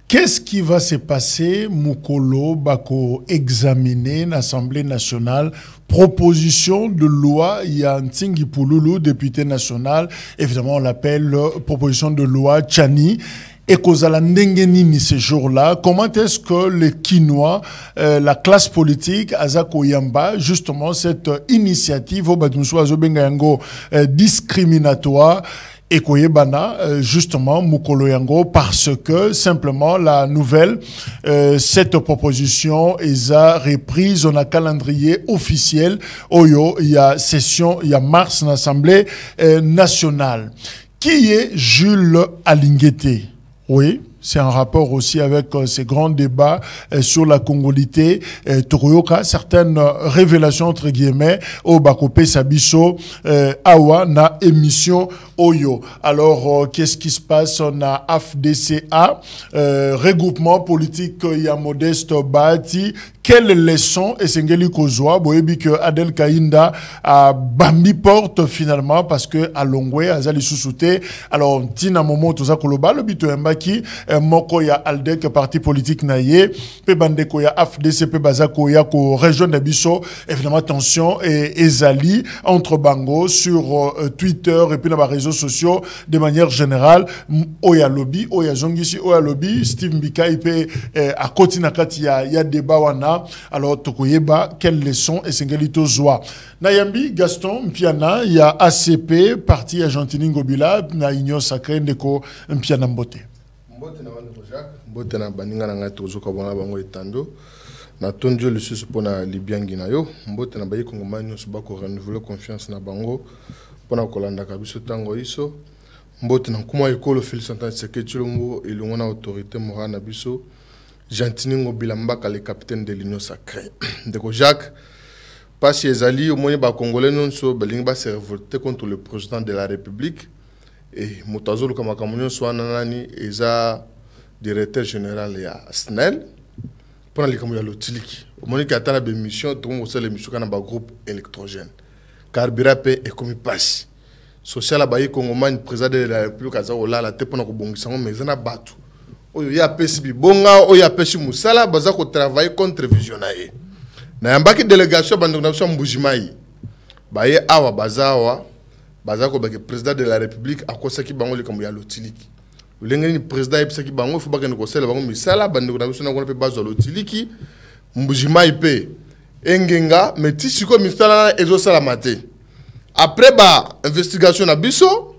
Qu'est-ce qui va se passer, Mukolo, bako examiner l'Assemblée nationale, proposition de loi, il y a Ntingi Pouloulou, député national, évidemment on l'appelle proposition de loi Tchani, et Kozala Ndengenini ce jour-là, comment est-ce que les Kinois, la classe politique, Azako Yamba, justement cette initiative, discriminatoire, et Koyebana, justement, Mukolo Yango, parce que simplement la nouvelle, cette proposition est reprise, on a calendrier officiel, Oyo, il y a session, il y a mars dans l'Assemblée nationale. Qui est Jules Alinguete? Oui. C'est un rapport aussi avec ces grands débats sur la congolité. Toroyoka, certaines révélations, entre guillemets, au Bakopé Sabiso, Awa, na émission Oyo. Alors, qu'est-ce qui se passe? On a AFDCA, regroupement politique, il y a Modeste Bahati. Quelle leçon est-ce Kozwa? Boyebi que Adel Kainda a Bambi porte finalement parce que à Longwe, Azali Sousouté. Alors, Tina Momo, Toza Koloba, le Bito Mbaki, Moko ya Aldek, parti politique naye, pe Bandeko ya AFDC, pe Bazako ya ko région d'Abisso, évidemment, tension et Ezali entre Bango sur Twitter et puis dans les réseaux sociaux de manière générale. Oya Lobby, Oya Zongisi, Oya Lobby, Steve Mbika, il peut à côté nakati ya débat wana. Alors, Tokoyeba, quelle leçon est Sengelito Zoa? Nayambi, Gaston, Mpiana, il y a ACP, parti Argentine Ngobila, na Union Sacrée, Ndeko, Mpiana Mbote. Mbote na Wande Jacques, Mbote na Baninga na Tozo Kabana Bango Etando, na Tondio le sus pour na Libiangi na yo, Mbote na Bayi Kongomani Subako renouveler confiance na Bango, pour na Kolanda Kabiso Tango Iso, Mbote na Kuma Ekolo Félicitations Sekechulungo, et l'on a autorité morale na Biso. Jantiningo Bilambaka, le capitaine de l'Union Sacrée. Deko Jacques, pas si Ezali, au moins, les Congolais non so, Belingba s'est révolté contre le président de la République. Et Moutazo, le Kamakamounion, soit Nanani, Eza, directeur général à SNEL, pour aller comme il y a l'Otiliki. Au moins, il y a une mission, tout le monde sait l'émission dans un groupe électrogène. Carbirape et comme il passe. Social Abaye Congoman, président de la République, Azaola, la tête pour nous bongisson, mais ils en a battu. Il y a PSB Bonga, il y a PSB Moussala, baza ko travailler contre visionnaire. Na yambaki délégation bandonation Mbujimayi. Baye awa bazawa, baza ko bake président de la République akosaki bango le kambo ya lotiliki. Ulengeni président epsaki bango faut bake ndokosela bango misala bandonation na ko pe bazo lotiliki. Mbujimayi pe engenga meti siko misala ezo sala maté. Après ba investigation na biso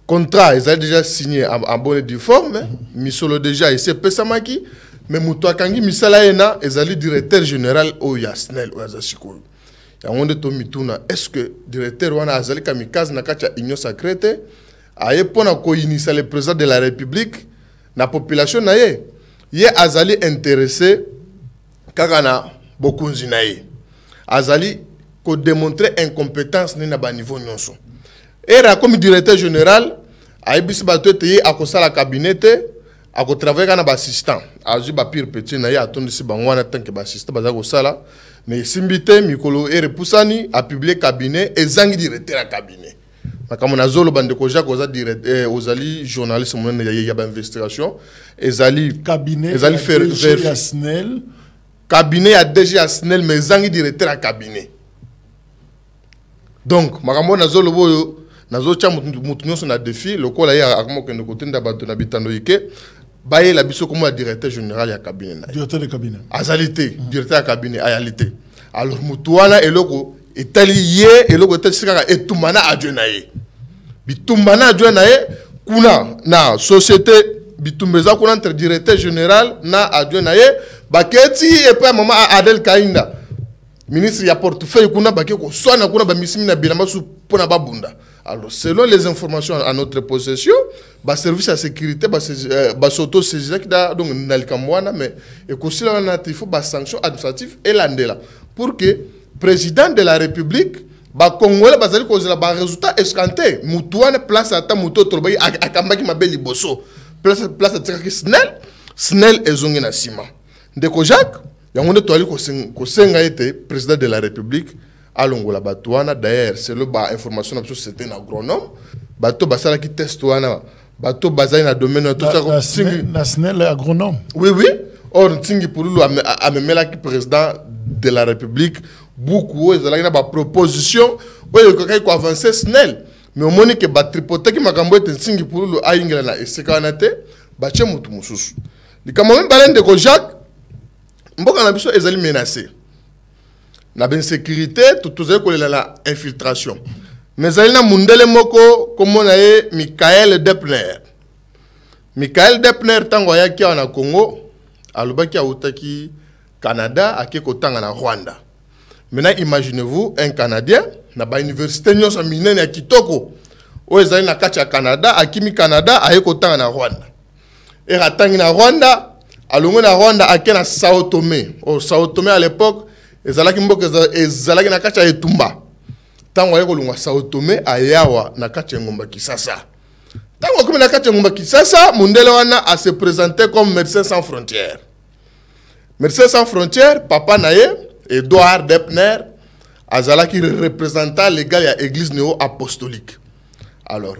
contrat, ils ont déjà signé en bonne et due forme. Misolo déjà, il s'est Pessamaki. Mais Moutoua Kangi, Misala Ena, ils ont le directeur général au Yasnel, au Yazashiko. Et on est au Mituna. Est-ce que le directeur Wana Azali Kamikaze Nakacha Union Sacrée, a épona ko initié le président de la République, la population naye, y est Azali intéressé, Kagana Bokunzi naye. Azali ko démontrer incompétence n'a pas niveau nyonso. Et comme directeur général, Aïbis Batote a la cabinet, a travaillé avec un assistant. Azu Bapir Petit na ya attendu si bangwana tant que assistant bazako sala, mais Simbite Mikolo et Repoussani a publié cabinet et zangi directeur à cabinet. Comme on a zolo bande ko Jacques oza directeur ozali journaliste mon y a investigation, ezali cabinet ezali faire cabinet a déjà Snell mais zangi directeur à cabinet. Donc makambo na zolo boyo nazo cha mutu nyonso na défi lokola ya akamo ke ndoko tenda bato na bitando yike baye la biso comme directeur général ya cabinet na directeur de cabinet azalité directeur ya cabinet ayalité alors mutu wana eloko etali ye eloko etali sika etumana adjona ye bitumana adjona ye kuna na société bitumbeza kuna entre directeur général na adjona ye baketi et puis mama Adel Kainda ministre ya portefeuille kuna baké ko sona kuna ba misimi na bilamba su pona babunda. Alors selon les informations à notre possession, ba service à sécurité ba s'auto saisir qui da donc nalikamwana mais et ko sila na tifo ba sanction administrative et landela pour que président de la République ba congolais bazali ko zela ba résultat escanté mutuana place ata muto trobayi akambaki mabeli boso place atikaki snel ezongi na sima ndeko Jacques yango nde toali ko senga ete président de la République alongola bato wana. D'ailleurs c'est le ba information na biso c'était un agronome bato basala ki test wana bato bazali na domaine tout ça national agronome. Oui. Or Ntingi Pululu a même président de la République beaucoup ils ont ba proposition ouais ko avancer snel mais au moment que ba tripoter ki makambo ete Ntingi Pululu a ingela na esekanate ba che mutu mususu likama même balende ko Jacques mboka na biso ezali menacé na ben sécurité tout la infiltration mais ali na mundele moko komona ye Michael Depner tango yaki na Congo alobaki autaki Canada ake kotanga na Rwanda. Maintenant imaginez-vous un Canadien na ba université nyonso minene ya kitoko o ezali na kati ya Canada akimi Canada aye kotanga na Rwanda. Et ratangi na Rwanda alongo na Rwanda ake na Sao Tomé. Au Sao Tomé à l'époque ezalaki mboka ezalaki na kati ya Etumba. Tango aye kolongwa Sao Tomé ayawa na kati ya ngomba Kisasa. Tango comme na kati ya ngomba Kisasa mundele wana a se présenter comme Médecins sans frontières. Médecins sans frontières papa naye Edouard Depner azalaki représentant légal ya église néo-apostolique. Alors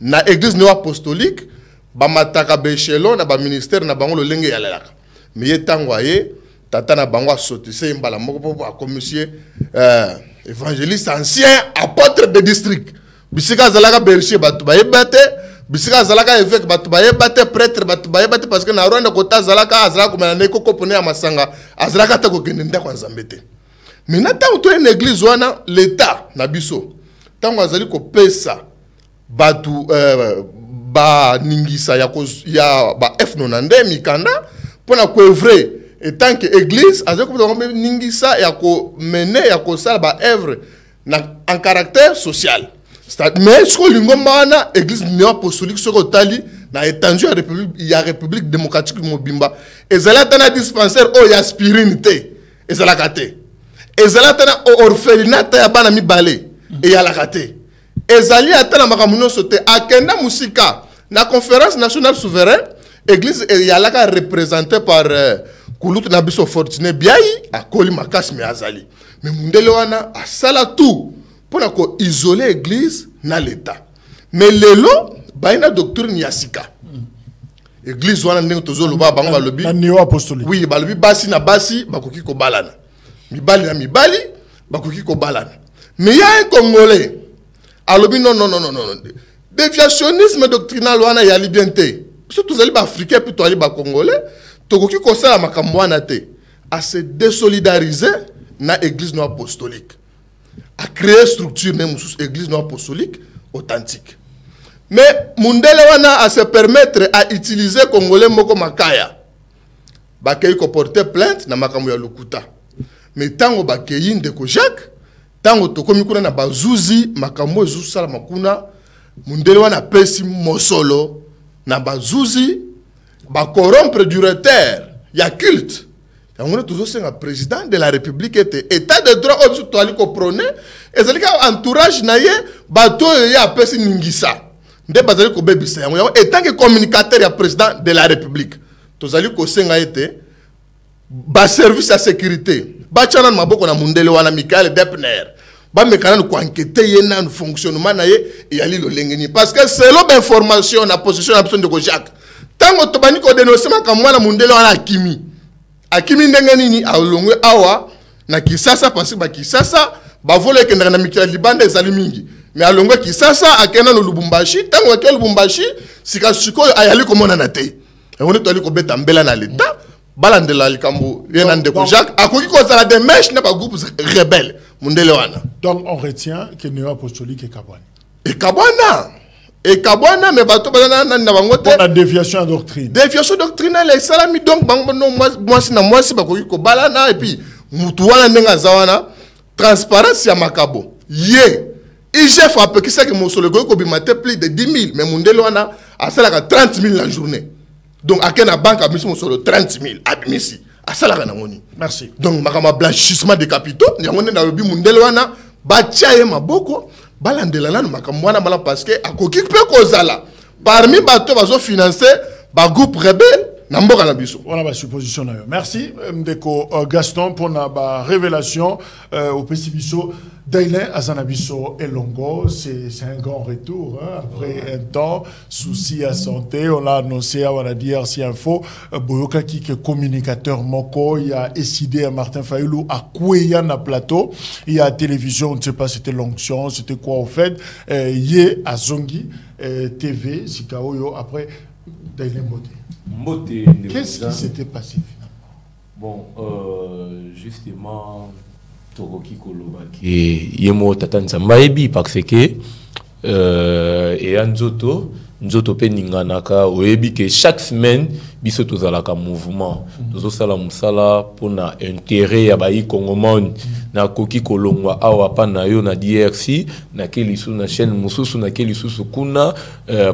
na église néo-apostolique ba mataka bechelon na ba ministère na bango lolenge ya lelaka. Mais ye tango aye tata na bango asotise mbala moko po comme monsieur évangéliste ancien apôtre de district. Bisika azalaka berger batu ba yebate bisika azalaka évêque batu ba yebate prêtre batu ba yebate parce que na Rwanda kota azalaka azalaka komana na ekoko pone ya masanga azalaka ta ko kende ndako nzambete. Mais na tango to une église wana l'état na biso tango azali ko pesa batu ba ningisa ya ba F90 mikanda pona ko œuvrer et tant que église azali ko ningisa ya ko mener ya ko sala ba œuvre en caractère social. Mais ce que l'ingomana église néo-apostolique ce que tali na étendu à république démocratique mobimba ezala tana dispensaire o ya spirinité ezala kate ezala tana orphelinat ya bana mibale et ya la kate ezali atana makamuno sote akenda musika na conférence nationale souveraine église ya la ka représentée par Kulutu na biso Fortuné Biayi akoli makasi me azali mais mundele wana asala tout pour ko isoler l'église na l'état. Mais lelo baina doctrine yasika. Église wana ndenge tozolo ba bango balobi na néo-apostolique. Oui, balobi basi na basi bakoki ko balana. Mibali na mibali bakoki ko balana. Mais il y a un Congolais alobi non. Déviationnisme doctrinal wana ya liberté. Surtout les africains plutôt les Congolais, tokoki ko sala makambo wana te. À se désolidariser na église no apostolique. À créer structure même sous église non apostolique authentique. Mais mundele wana à se permettre à utiliser congolais moko makaya. Bakei ko porter plainte na makambo ya lokuta. Mais tango bakei ndeko Jacques, tango tokomi kuna na bazuzi makambo ezu sala makuna mundele wana pesi mosolo na bazuzi ba corrompre du retard ya culte. On est toujours un président de la République était état de droit au toali ko prôné et c'est le entourage naie bateau ya pesi ningisa nde bazali ko bebisa yango étant que communicateur ya président de la République tozali ko senga été ba service à sécurité ba chana maboko na mundele wana Michael Depner ba mekana ko enquêter yena fonctionnement naie ya lilo lengeni parce que selon information na position na personne de Jacques tango tobani ko dénoncer makamwa na mundele wana Kimi Akimi ndenge nini alongwe awa na Kisasa parce que Kisasa ba vole ke na mikila libanda ezali mingi mais alongwe Kisasa akena no Lubumbashi tango ke Lubumbashi sika siko ayali komona na te on est allé ko beta mbela na l'état balandela likambo yena ndeko Jacques akoki ko zala des mèches na ba groupe rebelle mundele wana. Donc on retient que néo-apostolique et Kabwana mais bato bazana na bango te la déviation doctrine. Déviation doctrinale salami donc bango no moi si bakoki ko balana et puis mutu wana ndenga zawana transparence ya makabo. Ye IGF a peu qui ça que mosolo ko bimate plus de 10 000 mais mundelo wana asala 30 000 la journée. Donc à quelle banque a mis mosolo 30 000 abimisi asala na ngoni. Merci. Donc makama blanchissement de capitaux yango na lobi mundelo wana ba tiaye maboko balandela na makamwana mala parce que akoki pe kozala parmi bato bazo financer ba groupe rebelle Namboka na biso. On a ma supposition là. Merci Ndeko Gaston pour la révélation au Pessibiso. Dailin Azanabiso et Longo, c'est un grand retour. Hein. Après un temps, souci à santé, on l'a annoncé à dire si info. Boyoka qui est communicateur Moko, il y a décidé à Martin Fayoulou à Kouéyan à plateau. Il y a télévision, on ne sait pas c'était l'onction, c'était quoi au fait. Yé à Zongi, TV, Sikaoyo, après Dailin Mbote. Qu'est-ce qui s'était passé finalement? Bon, justement. Toroki Kolobaki yemo tata nzambaebi parce que et nzoto pe ninganaka oyebi que chaque semaine biso tozalaka mouvement tozosala musala pona intérêt ya bayi kongomani na koki kolongwa awa pa na yo na DRC na kelisu na chaîne mususu na kelisu kuna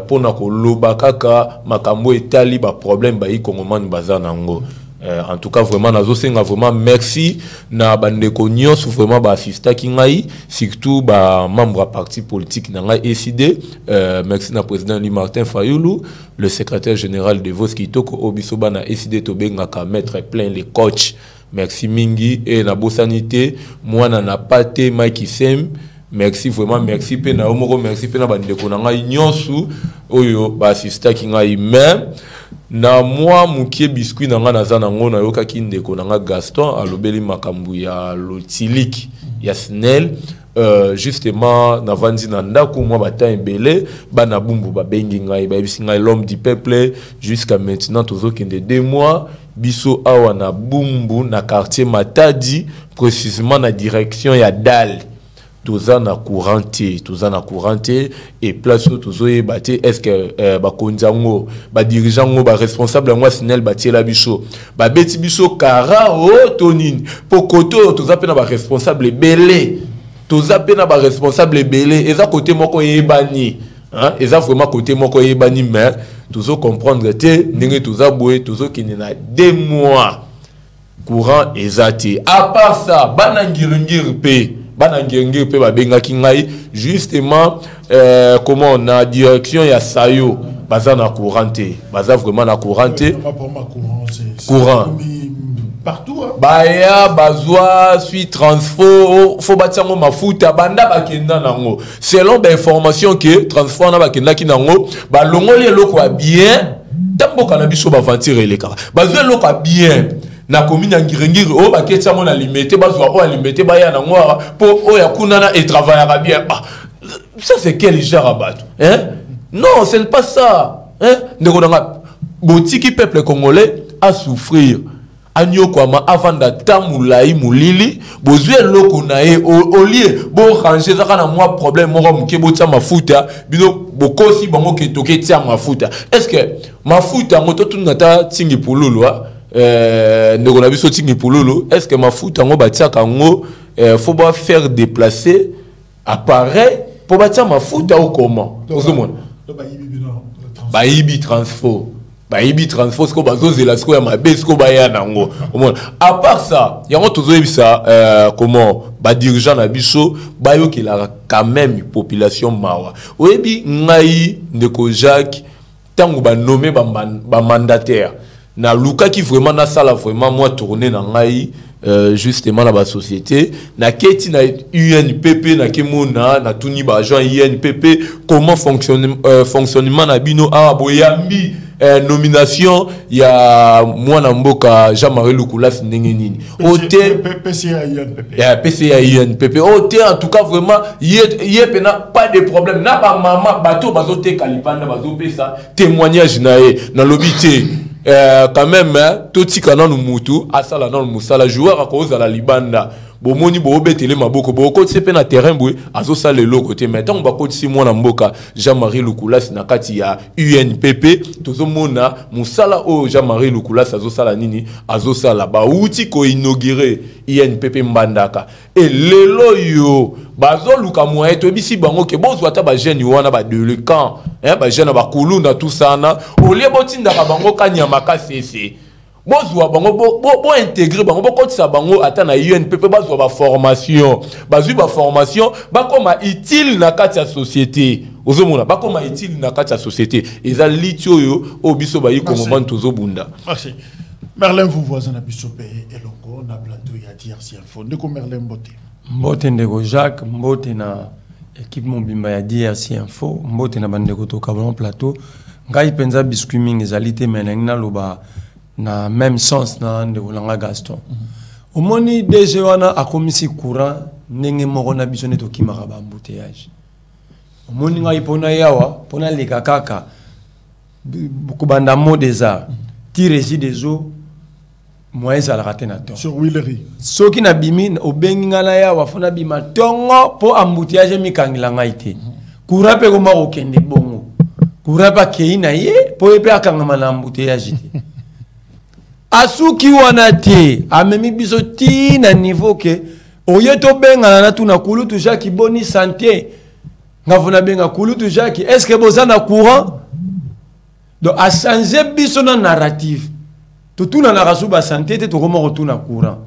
pona koloba kaka makambo etali ba problème bayi kongomani bazana ngo. En tout cas vraiment nazosenga vraiment merci na bandeko nyonso vraiment ba assista ki ngai surtout ba membre parti politique na ngai ECD merci na président Louis Martin Fayoulou le secrétaire général de Vos Kitoko Obisoba na ECD tobenga ka mettre plein les coachs merci mingi et na bosanité moi na pate Mike Sem merci vraiment merci pe na omoko merci pe na bandeko na ngai nyonso oyo ba assista ki ngai même na moi mukie biscuit na nga nazana ngo na yoka kindeko na nga Gaston alobeli makambu ya lotiliki ya snel justement na vandi na ndako moi bata ebele bana bumbu babengi ngai bayebisi ngai l'homme du peuple jusqu'à maintenant tozokende 2 mois biso awa na bumbu na quartier Matadi précisément na direction ya Dal toza na couranté et place tozoye baté est-ce que ba konzango ba dirigeant ba responsable ngwa sinel batiela biso ba beti biso kara o tonine pokoto toza pe na ba responsable belé toza pe na ba responsable belé eza côté moko yebani hein eza vraiment côté moko yebani mais tozo comprendre te ndenge toza boye tozo kine na 2 mois courant ezati à part ça bana ngirngir pe bana ngenge pe babenga kingai justement comment on a direction ya Sayo baza na couranté baza vraiment na couranté courant partout hein? Baya bazwa suite transfo faut batiango mafuta banda bakenda nango selon ba information que transfo na bakenda kinango ba longoli eloko bien tamboka na biso ba ventire eleka bazwa eloko bien na commune ngirengiri o baketsa mona limité bazwa o limité baya na ngwa po o ya kunana et travaillera bien ça c'est quel genre abato hein non c'est pas ça hein ndeko nga botiki peuple congolais à souffrir anyo kwama avant d'atamulai mulili bozwe loko na e au lieu bo ranger za kana moi problème mo mke botsa mafuta bino bokosi bango ke toke tia mafuta est-ce que mafuta ngoto tunata tingi pululu ndeko na biso tingi pululu est-ce que mafuta ngo batia kango faut pas faire déplacer appareil pour batia mafuta ou comment ozomona bayibi transfo bayibi transfo ko bazozela sko ya mabesko baya nango à part ça yango tozoyebisa comment ba dirigeant na biso bayokela quand même population mawa oyebi ngai ndeko Jacques tango ba nommer ba mandataire na luka qui vraiment na sala vraiment moi tourner na ngai justement la société na keti na UNPP na kemona na tuni ba agent UNPP comment fonctionnement na bino a boyambi nomination ya mwana mboka Jean-Marie Lukulas ndenge nini ote PCA UNPP ote en tout cas vraiment yepena pas de problème na ba mama bato bazote kalipanda bazopesa témoignage na lobité quand même toti kana mutu asala na musala joueur akoza la libanda bomoni bo betele maboko bo ko tsepe na terrain boy azosala le côté maintenant ba ko tsi mwana mboka Jean-Marie Lukulas na kati ya UNPP tozomona musala o Jean-Marie Lukulas azosala nini azosala ba uti ko inaugurer UNPP mbandaka et lelo yo bazo luka moyen to bisi bango ke bozwa ta ba jeune wana ba de le camp ba jeune ba kulunda tout ça na o le botinda ka bango kanyama ka cc bozwa bango bo intégrer bango bo kotisa bango ata na UNPP bazwa ba formation bazwi ba formation ba koma utile na kati ya société ozomona bakoma utile na kati ya société eza liti oyo obiso bayi komomba tozobunda. Merci. Merlin vous voisin na biso pe elongo na plateau ya DRC Info. Ndeko Merlin Mbote. Mbote ndeko Jacques, mbote na équipe mobimba ya DRC Info, mbote na bandeko toka bon plateau. Ngai penza biscuit mingi ezalite menangina loba na même sens na ndeko langa Gaston. Omoni DG wana akomisi courant ndenge moko na biso ne tokimaka ba embouteillage. Omoni ngai pona yawa pona leka kaka kubanda mo des arts tirer des eaux moyens à la rater na sur Willery. Ce qui n'a bimi au bengingana yawa fona bima tongo po embouteillage mikangila ngai te. Courant pe ko mako kende bongo. Courant pa keina ye po epe akangama na embouteillage te. Asuki wana te amemi biso ti na niveau ke oyeto benga na tuna kulutu Jacques boni santé ngavona benga kulutu Jacques est-ce que bozana courant donc a changer biso na narrative tout na rasuba santé te to comment retourna courant.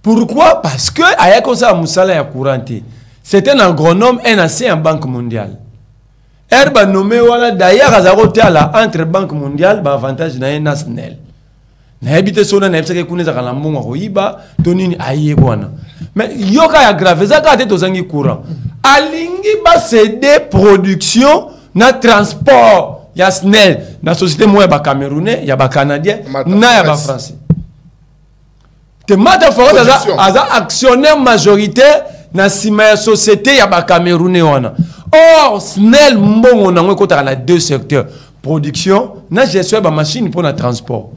Pourquoi? Parce que aya comme ça musala ya courant te c'était un agronome un ancien en banque mondiale herba nommé wala d'ailleurs azarote ala entre banque mondiale ba avantage na national na habite sona na ebiseke kuneza kala mbongo koyiba tonini aye bwana mais yoka ya grave zaka te tozangi courant alingi ba céder production na transport ya SNEL na société moya ba camerounais ya ba canadien na ya ba français te mata foro aza actionnaire majoritaire na sima ya société ya ba camerounais wana or SNEL mbongo na ngwe kota na deux secteurs production na gestion ba machine pour na transport.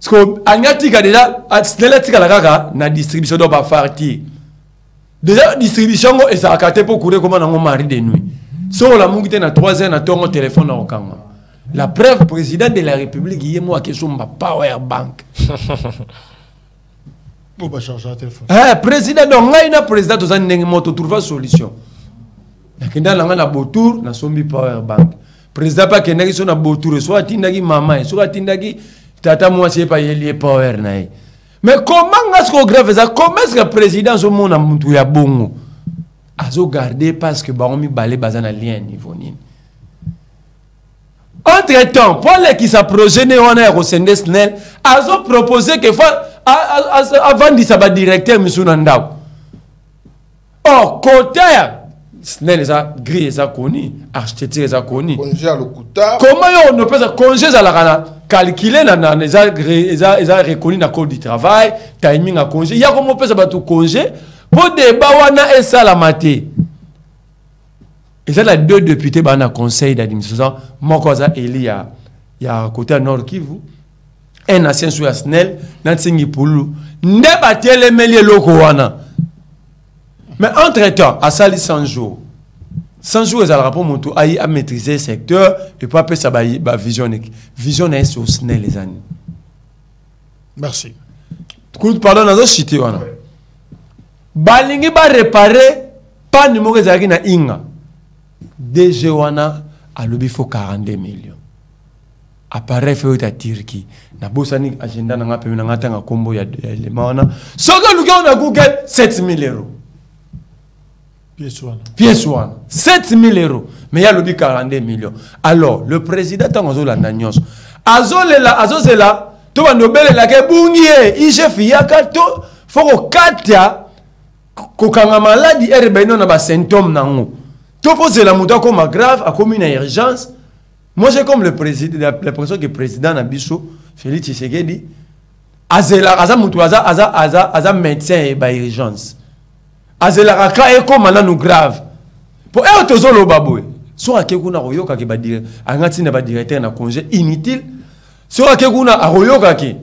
Parce que Agnatika déjà, Snellatika la kaka na distribution do ba farti. Déjà distribution go esa akate pour courir comme na mari de nuit. So la mungite na 3 heures na tongo téléphone na okanga. La preuve président de la République yemo akeso mba power bank. Pour ba charger téléphone. Président donc ngai na président to zani ndenge moto trouver solution. Nakenda langa na botour na sombi power bank. Président pa kenaki so na botour so atindaki mama so atindaki tata moi c'est pas lié power nae. Mais comment est-ce qu'on grave ça? Comment est-ce que le président so mona muntu ya bongo azo garder parce que baromi balé bazana lien niveau nini. Entre temps, pour les qui s'approchent ne on a resendé SNEL azo proposer que avant de savoir directeur monsieur Ndao. Or côté SNEL les a grillé ça connu, architecte les a connu. Comment on ne peut pas congé à la calculer na les a reconnu na code du travail, timing à congé. Il y a comment on peut ça tout congé pour débat wana et ça la maté. Et ça la deux députés dans le conseil d'administration, Mokoza Elia, il y a côté Nord Kivu, un ancien sur SNEL, Nansingi Poulou, ne battait les mêlés locaux wana. Mais entre-temps, à Sali 100 jours, 100 jours, ils ont rapport à maîtriser le secteur et pour appeler ça vision. Vision est sur SNEL les années. Merci. Pardon, dans cité wana. Balingi ba réparer pas numéro zaki na inga. DG wana a lobby faut 42 millions. Appareil fait à Turquie. Na bosani agenda na ngape na ngata nga kombo ya élément wana. Soka luka na Google 7000 €. Pièce one. 7000 €. Mais il y a lobby 42 millions. Alors, le président tangozo la nanyos. Azozela to banobele la ke bungie, chef yaka to foko katia kokanga maladie erbeno na ba symptômes nango. To pose la muta comme grave a comme une urgence. Moi j'ai comme le président l'impression que le président Nabiso Félix Tshisekedi aza mutu aza médecin et ba urgence. Azela raka eko malanu grave. Pour eux tozolo baboy. So akekuna royoka ke ba dire angati na ba directeur na congé inutile. So akekuna aroyoka ke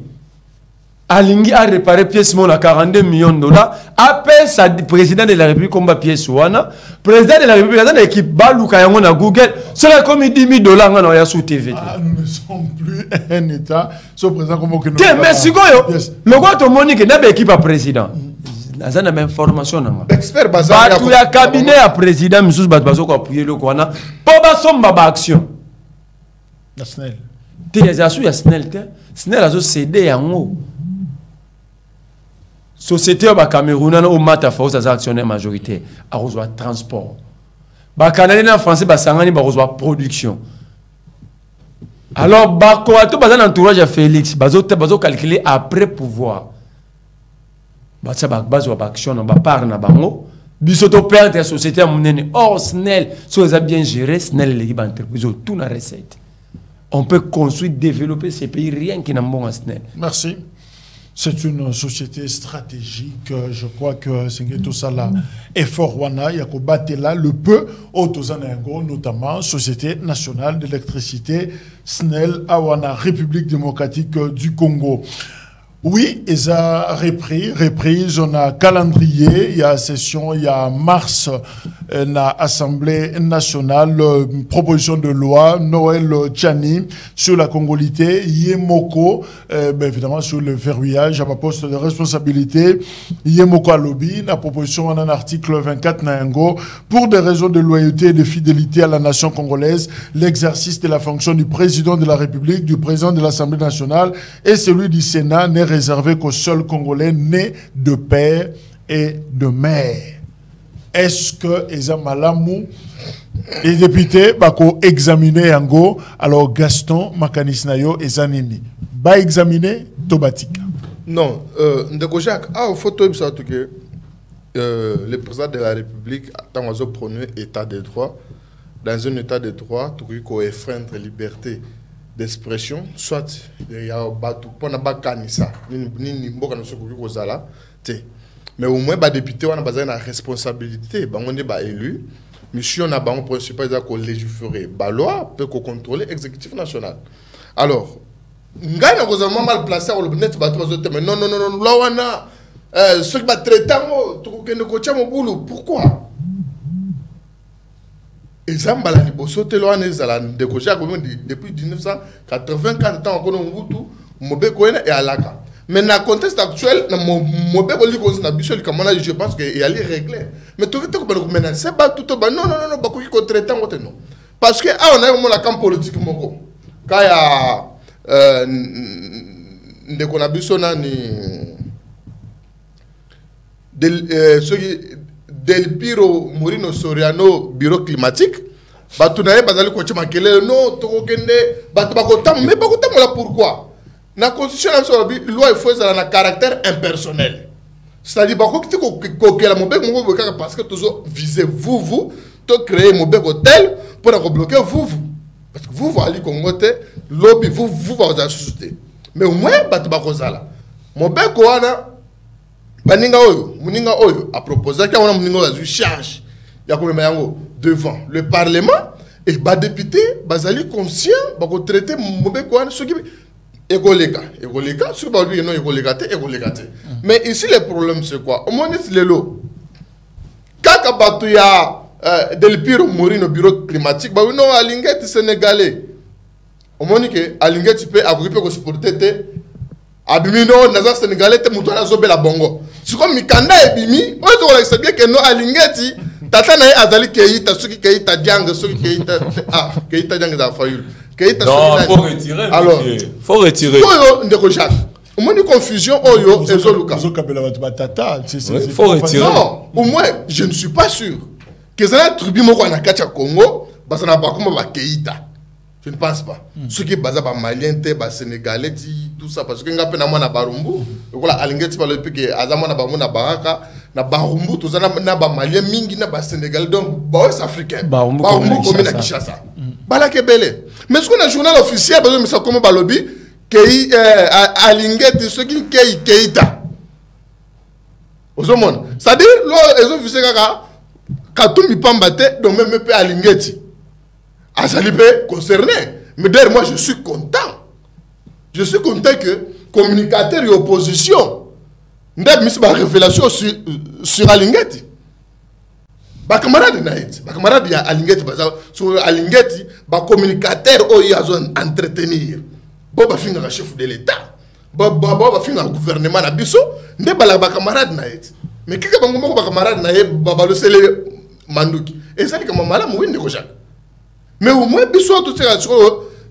alingi a réparer pièce mon à 42 millions de dollars. Appelle sa président de la République comme pièce wana. Président de la République dans l'équipe baluka yango na Google. Cela comme 10 000 $ ngana ya sous TV. Nous ne sommes plus un état. So président comme que nous. Mais sikoyo. Le gars to monique na ba équipe à président. Dans la même formation expert bazar il y a cabinet à président monsieur bazo ko appuyer le kwana po ba somba ba action la SNEL te ya asu ya SNEL azo céder yango société ba Cameroun au mata force as actionnaire majoritaire a reçoit transport ba Canadien na français ba sangani ba kozwa production. Alors ba ko ato ba dans entourage à Félix bazo calculer après pouvoir. Ba ça ba bazo ba action ba part na bango biso to perdre la société monene. Or Snell so ça bien géré Snell l'équipe entreprise tout na recette. On peut construire, développer ces pays rien qui n'a bon à Snell. Merci. C'est une société stratégique. Je crois que c'est tout ça là. Effort wana yakobate là le peu autozanengo notamment Société nationale d'électricité Snell Awana République démocratique du Congo. Oui, ils ont reprise, on a calendrier, il y a session, il y a mars, na Assemblée nationale, proposition de loi, Noël Tchani, sur la congolité, Yemoko, évidemment sur le verrouillage, à ma poste de responsabilité, Yemoko Alobi, la proposition en un article 24 Nayango, pour des raisons de loyauté et de fidélité à la nation congolaise, l'exercice de la fonction du président de la République, du président de l'Assemblée nationale et celui du Sénat n'est réservé qu'aux seuls Congolais nés de père et de mère. Est-ce que Eza Malamou, les députés, bako examiner yango, alors Gaston Makanisnayo et Zanini, ba examiner Tobatika? Non, Ndeko Jacques, au photo, il faut que le président de la République a prôné état de droit. Dans un état de droit, tout ce qui est frein de liberté d'expression, soit il y a mais au moins les députés ont besoin de responsabilité, on est élu, mais si on a un principal qu'on légiférer, la loi peut contrôler l'exécutif national. Alors, on a mal placé au net, mais non, là on a ceux qui va traiter, pourquoi? Ezamba la liboso teloane ezala ndekoja depuis 1984 temps on Mobutu Mobeko et Alaka. Mais dans le contexte actuel, Mobeko li na biso li kamana je pense que il allait régler. Mais tout que ba maintenant c'est pas tout ba non ba ko ko traiter ngote non. Parce que on a la camp politique moko. Kaya ndeko na biso na ni Del Piro Morino Soriano bureau climatique batunaye bazali ko chima kelele no to kende batu bakotam mais bakotam la pourquoi na constitution la loi il faut ça na caractère impersonnel c'est-à-dire bako ko kela mobek mo parce que toujours viser vous to créer mobek hôtel pour bloquer vous parce que vous allez kongote lobby vous va société mais au moins batu bakozala mobek wana Baninga oyo, muninga oyo a proposé qu'il y a une charge devant le Parlement et les députés bazali conscient bako traiter mauvais quoi ce qui égoléka ce qui lui non égolégaté. Mais ici le problème c'est quoi? Au moins c'est le lot. Kaka batu ya Del Piro mourir au bureau climatique ba non alingeti sénégalais. Au moins que alingeti peut agriper ko supporter abimino naza sénégalais te muto na zobela bongo. C'est comme Mikanda et Bimi, on sait bien que nous alingeti tata na azali keita soki keita dianga soki keita keita dianga za fayul keita non faut retirer alors faut retirer oyo ndeko Jacques au moins une confusion oyo ezoluka faut retirer non au moins je ne suis pas sûr que ça tribu moko na kacha Congo basana ba kuma ba keita. Je ne pense pas. Ceux qui basent par Malien, par Sénégalais, tout ça, parce que nous avons na Barumbu, voilà, alingeti par le pays que Azama na Bamou na Baraka, na Barumbu, tout ça na ba Malien, mingi na ba Sénégalais, donc Baouès africain. Barumbu comme na Kinshasa. Balake belle. Mais ce qu'on a journal officiel, parce que ça comme balobi, que alingeti ceux qui keita. Aux hommes, ça dit, les officiers kaka, katumbi pambate, donc même peu alingeti. Azalibé concerné. Mais d'ailleurs, moi, je suis content. Je suis content que communicateurs et opposition n'aient mis ma révélation sur Alingeti. Ma camarade Naït, ma camarade y a Alingeti, sur Alingeti, ma communicateur ils ont entretenir. Boba finga chef de l'État. Boba finga gouvernement na biso, ne bala ma camarade Naït. Mais qui est mon camarade Naït, baba le sele Manduki. Et ça, comme madame Winde Kojak. Mais au moins,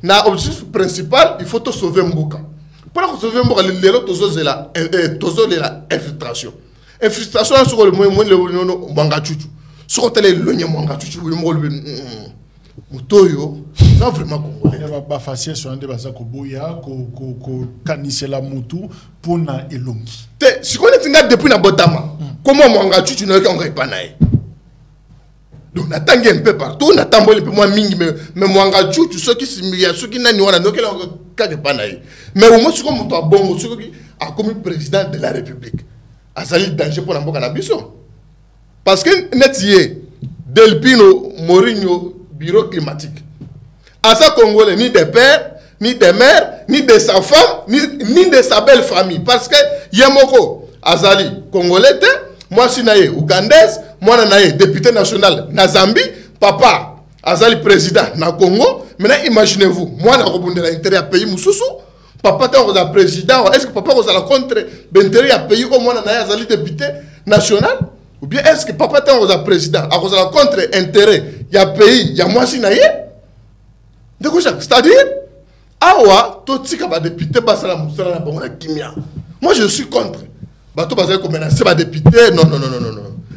na objectif principal, il faut te sauver Mboka. Pour sauver Mboka, il y a la infiltration. Infiltration sur le moyen de Bangachuchu. Ce qu'on t'a dit, le Nyamanga, tu veux le Moutoyo, c'est vraiment congolais. Il va facile sur un débat ko boya ko kanisela mutu pour na elongi. Si on est là depuis na botama, comment Mwanga tu n'as pas naé? Donc on attend un peu partout, on attend un peu moins mingi, mais Mwanga tu ceux qui s'immigrent, ceux qui n'ont pas naé. Mais au moins, ce qu'on m'a bon, ceux qui a comme président de la République, a sali danger pour la cannabis. Parce que Netier, Delpino, Mourinho, bureau climatique. À ça, Congolais, ni des pères, ni des mères, ni de sa femme, ni de sa belle famille. Parce que Yamoko, Azali, Congolais, moi, je suis naïe ougandaise, moi, je suis naïe député national na Zambie, papa, Azali président na Congo. Maintenant, imaginez-vous, moi, je suis l'intérêt à pays Moussoussou, papa, tu es président, est-ce que papa, tu es contre l'intérêt à pays au moins, Azali député national? Ou bien est-ce que papa est un président, à cause de la contre-intérêt, il y a pays, il y a moi si naïe? C'est-à-dire, awa, tout ce qui est député, moi je suis contre. Bato bazali ko menacer ba député, non.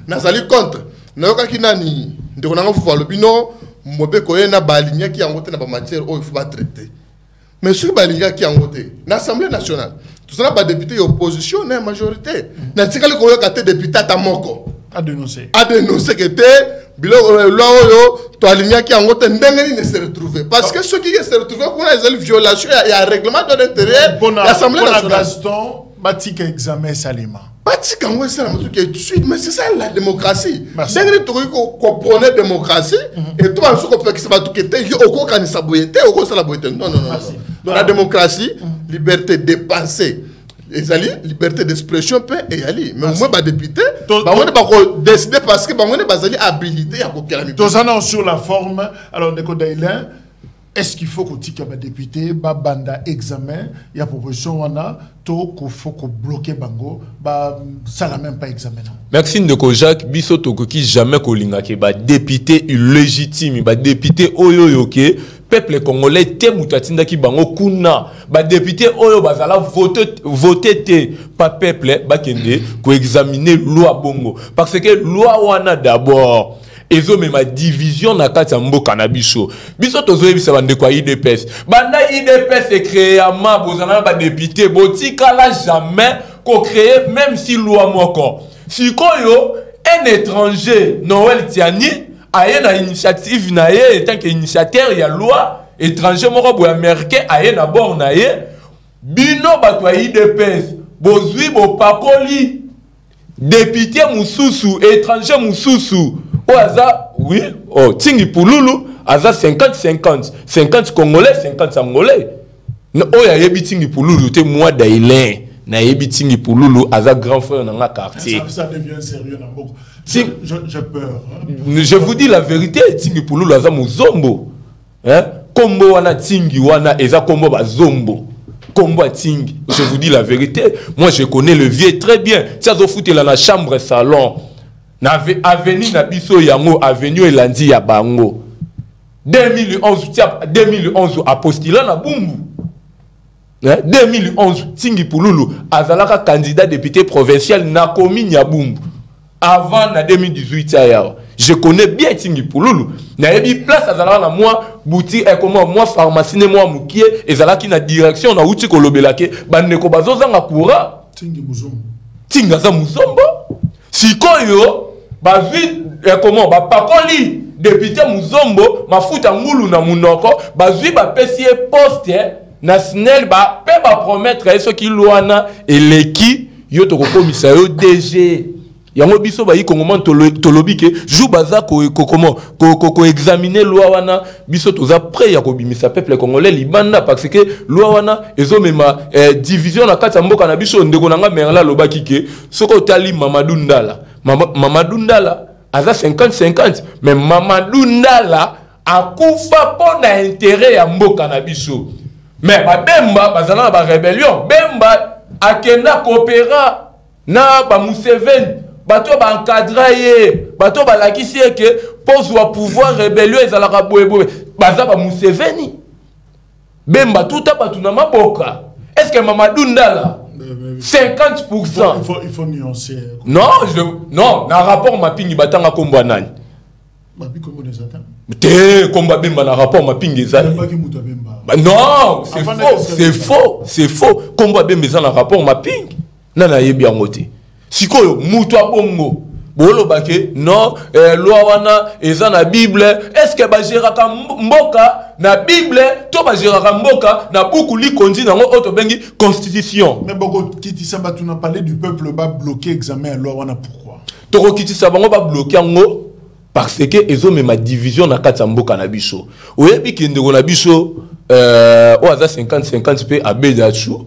Nazali contre. Nayoka ki nani, ndeko nanga fufa lobino, mobe koyena ba ligne ki yangote na ba matière o il faut pas traiter. Mais ce ba ligne ki yangote, na Assemblée nationale, tout ça ba député opposition na majorité. Na tikali ko yoka te député ta moko. À dénoncer que t'es bilo là to alignaki yangote ndenge ne se retrouver parce que ceux qui se retrouvent pour les violations il y a un règlement de l'intérieur l'Assemblée nationale Gaston batik examen salima batik ngo ça mais c'est ça la démocratie ndenge to ko prôner démocratie et toi ce qu'on peut que ça va tout quitter au ko kanisa boyete au ko sala boyete non dans la démocratie liberté de penser ezali liberté d'expression peut et ali mais moi ba député ba on pas décider parce que ba on bazali habilité à kokela mi tozana sur la forme alors ndeko Dailin est-ce qu'il faut que tika ba député ba banda examen ya proposition wana to ko faut ko bloquer bango ba sala même pas examen. Merci ndeko Jacques biso to ko ki jamais ko linga ke ba député illégitime ba député oyoyoke peuple congolais te mutatinda ki bango kuna ba député oyo bazala voter te pa peuple ba kende ko examiner loi bongo parce que loi wana d'abord ezo mema division na kati ya mboka na biso tozo yebisa bande kwa IDPS banda IDPS est créé à ma bozana ba député botikala jamais ko créer même si loi moko sikoyo un étranger Noël Tiani aye na initiative na ye tant que initiateur ya loi étranger moko bo américain aye na bord na ye bino bato ya IDPS bozwi bo pakoli député mususu étranger mususu o aza oui oh tingi pululu aza 50 congolais 50 angolais no o ya yebi tingi pululu te moi Dailin na yebi tingi pululu aza grand frère dans la quartier ça devient sérieux na mboko j'ai peur je vous dis la vérité tingi pululu aza muzombo hein kombo wana tingi wana eza kombo bazombo kombo tingi je vous dis la vérité moi je connais le vieux très bien ça zo foutre la chambre salon na avenue na biso yango avenue elandi ya bango 2011 apostila na bumbu 2011 tingi pululu azalaka candidat député provincial na commune ya bumbu avant na 2018 ya je connais bien tingi pululu na yebi place azalaka na moi boutique et comment moi pharmacie ne moi mukie ezalaki na direction na uti kolobelake bandeko bazozanga courant tingi muzombo tinga za muzombo sikoyo bazwi comment ba pakoli député muzombo mafuta ngulu na munoko bazwi ba pesi poste na snel ba pe ba promettre ce qui loana eleki yo to komisa yo DG yango biso ba yi kongoma tolobi ke jou baza ko examiner loi wana biso toza prêt ya ko bimisa peuple congolais libanda parce que loi wana ezo mema division na kati ya mboka na biso ndeko nanga merla lobaki ke soko tali Mamadou Ndala aza 50-50 mais Mamadou Ndala akufa pona intérêt ya mboka na biso mais ba Bemba bazana ba rébellion Bemba akenda coopéra na ba Museveni bato ba encadra ye bato ba lakisi ke pozwa pouvoir rébellion ezalaka boye baza ba Museveni Bemba tout bato na maboka est-ce que Mamadou Ndala 50% il faut nuancer non na rapport mapingi batanga kombo nani Te combat bemba na rapport mapping ezali. Non, c'est faux, c'est faux. Combat bemba ezali na rapport mapping. Nana yebi yango te. Sikoyo mutu abongo. Bolo bake non loi wana eza na Bible. Est-ce que ba geraka mboka na Bible to ba geraka mboka na buku likondi nango auto bengi constitution. Mais boko kiti samba tu n'as parlé du peuple ba bloquer examen loi wana pourquoi? Toko kiti sabango ba bloquer ngo parce que ezo me ma division na kati mboka na biso. Oyebi ki ndeko na biso o aza 50-50 pe abedachu.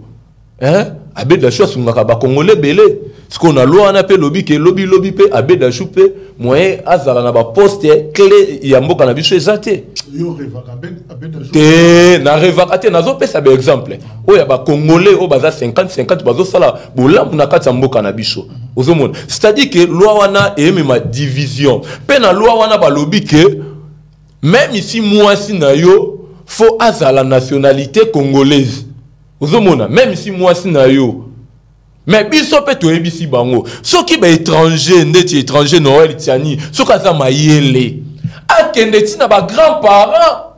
Hein? Abedachu sungaka ba congolais belé. Ce qu'on a loi na pe lobby ke lobby pe abedachu pe moyen azala na ba poste clé ya mboka na biso ezate. Yo revaka abedachu. Te na revaka nazo pesa ba exemple. O ya ba congolais o baza 50-50 bazo sala bolamu na kati mboka na biso. C'est-à-dire que loi wana et ma division. Pe na loi wana ba lobby que même ici moi si na yo faut à la nationalité congolaise. Ozomona même ici moi si na yo. Mais biso pe to ebisi bango. So ki ba étranger ndeti étranger Noël tiani, so ka za mayele. Akende ti na ba grands-parents.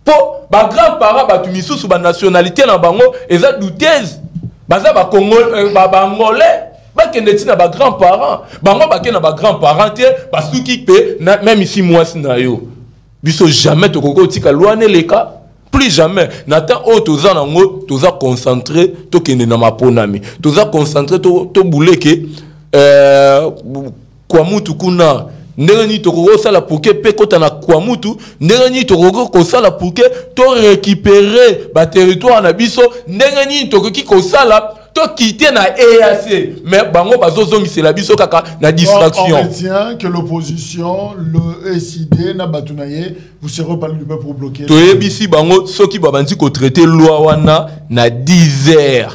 Po ba grands-parents ba tu misusu ba nationalité na bango eza douteuse. Baza ba congolais ba angolais. Bakende tina ba grands-parents bango bakena ba grands-parents te basuki pe même ici moi sina yo biso jamais to koko tika loane leka plus jamais nata o toza nango toza concentré to kende na maponami toza concentré to bouleke kwa mutu kuna ndenge ni to koko sala pour que pe kota na kwa mutu ndenge ni to koko sala pour que to récupérer ba territoire na biso ndenge ni to koki ko sala to quitter na EAC mais bango bazozongi c'est la biso kaka na distraction. On retient que l'opposition le SID na batunaye vous serez pas du peuple pour bloquer. To ebisi bango soki babandi ko traiter loi wana na 10h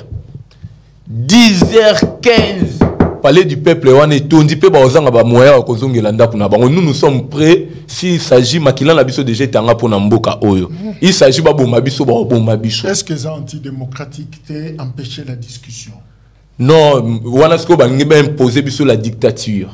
10h15 parler du peuple wana etondi pe bazanga ba moya ko zongela ndaku na bango nous sommes prêts s'il s'agit makila na biso déjà tanga pona mboka oyo il s'agit ba bomba biso ba bomba biso. Est-ce que ça antidémocratique t'est empêcher la discussion? Non, wana sko ba ngi ba imposer biso la dictature.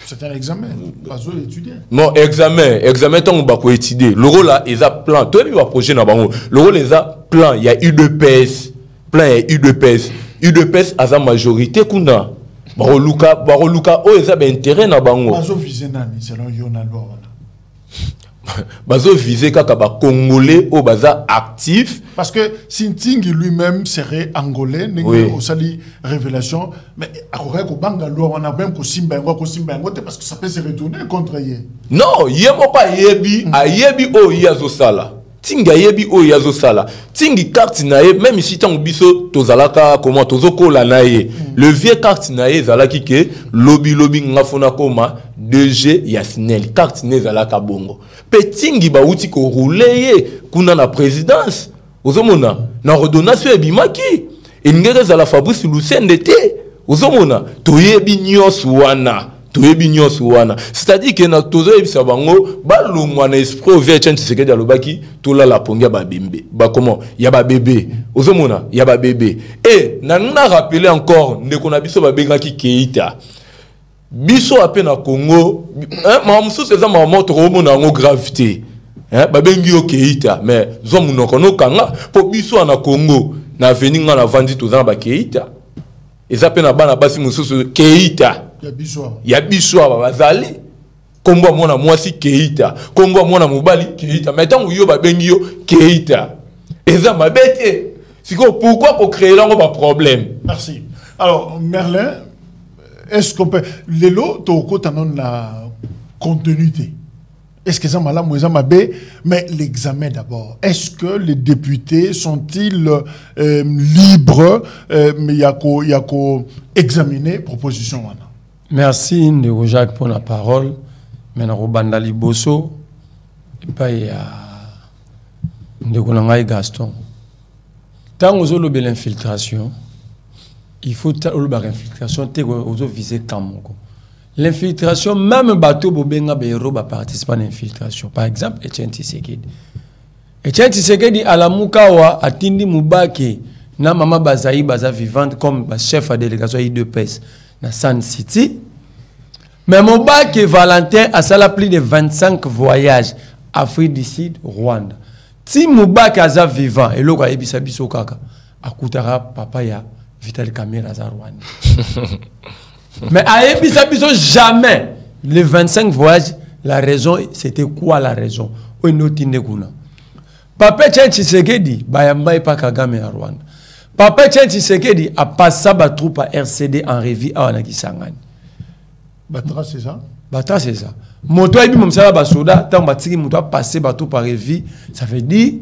C'est un examen, pas étudier. Non, examen tant ba ko étudier. Le rôle là ils a plan. Toi il va projet na bango. Le rôle les a plan, il y a UDPS. Plan il y a UDPS. UDPS a sa majorité kuna. Baroluka o eza ba intérêt na bango. Bazo viser nani selon yo na loi wana. Bazo viser kaka ba congolais o baza actif parce que Sintingi lui-même serait angolais oui. Au sali révélation mais akore ko banga loi wana même ko simba ngo parce que ça peut se retourner contre ye. Non, yemo pa yebi ayebi o yazo sala. Tinga yebi o yazo sala. Tingi carte na ye même ici tant biso tozalaka comment tozokola na ye. Le vieux carte na ye zalaki ke lobby ngafona koma DG Yasnel carte ne zalaka bongo. Petingi ba uti ko rouler ye kuna na présidence. Ozomona na redonation ebimaki. Ingere zala Fabrice Lucende te. Ozomona toyebi nyos wana. C'est-à-dire que na tozo ebisa bango ba longwa na esprit ouvert chante se kedi alobaki tola la pongia ba bembe ba comment ya ba bébé ozomona ya ba bébé et na rappeler encore ndeko na biso ba bengaki Keita biso ape na Congo hein mamusu c'est ça maman to romona ngo gravité hein ba bengi yo Keita mais zo munoko no kanga po biso na Congo na veninga na vandi toza ba Keita ezape na bana basi mususu Keita ya biswa bazali kombo mwana mwasi Keita kombo mwana mobali Keita mais tant yo ba bengi yo Keita eza mabete siko pourquoi ko créer là un problème. Merci. Alors Merlin, est-ce qu'on peut lelo to ko tanon la continuité? Est-ce que ça m'a mais l'examen d'abord. Est-ce que les députés sont-ils libres mais y a qu'au examiner proposition wana? Merci Ndeko Jacques pour la parole. Maintenant Bandali Bosso et pas il y a Ndeko Nangai Gaston. Tant aux autres l'infiltration, il faut l'infiltration te aux autres viser Kamoko. L'infiltration, même bateau Bobenga Béro va participer à l'infiltration. Par exemple, Etienne Tshisekedi. Etienne Tshisekedi à la Mukawa, à Tindi Moubake, na Mama Bazaï Baza vivante comme chef de délégation I2PS dans San City. Mais mon bac et Valentin a ça plus de 25 voyages Afrique du Sud, Rwanda. Si mon bac est vivant et l'autre a ebisa biso kaka, akutara papa ya Vital Kamerhe à Rwanda. Mais à ebisa biso jamais les 25 voyages. La raison, c'était quoi la raison? Papa Etienne Tshisekedi, Bayamba et pas Kagame à Rwanda. Papa Etienne Tshisekedi a passé sa troupe à RCD en revue à Wanakisangani. Batra, c'est ça? Batra, c'est ça. Moto ebi momsala basoda, tant batiki moto a passé bateau par revue, ça veut dire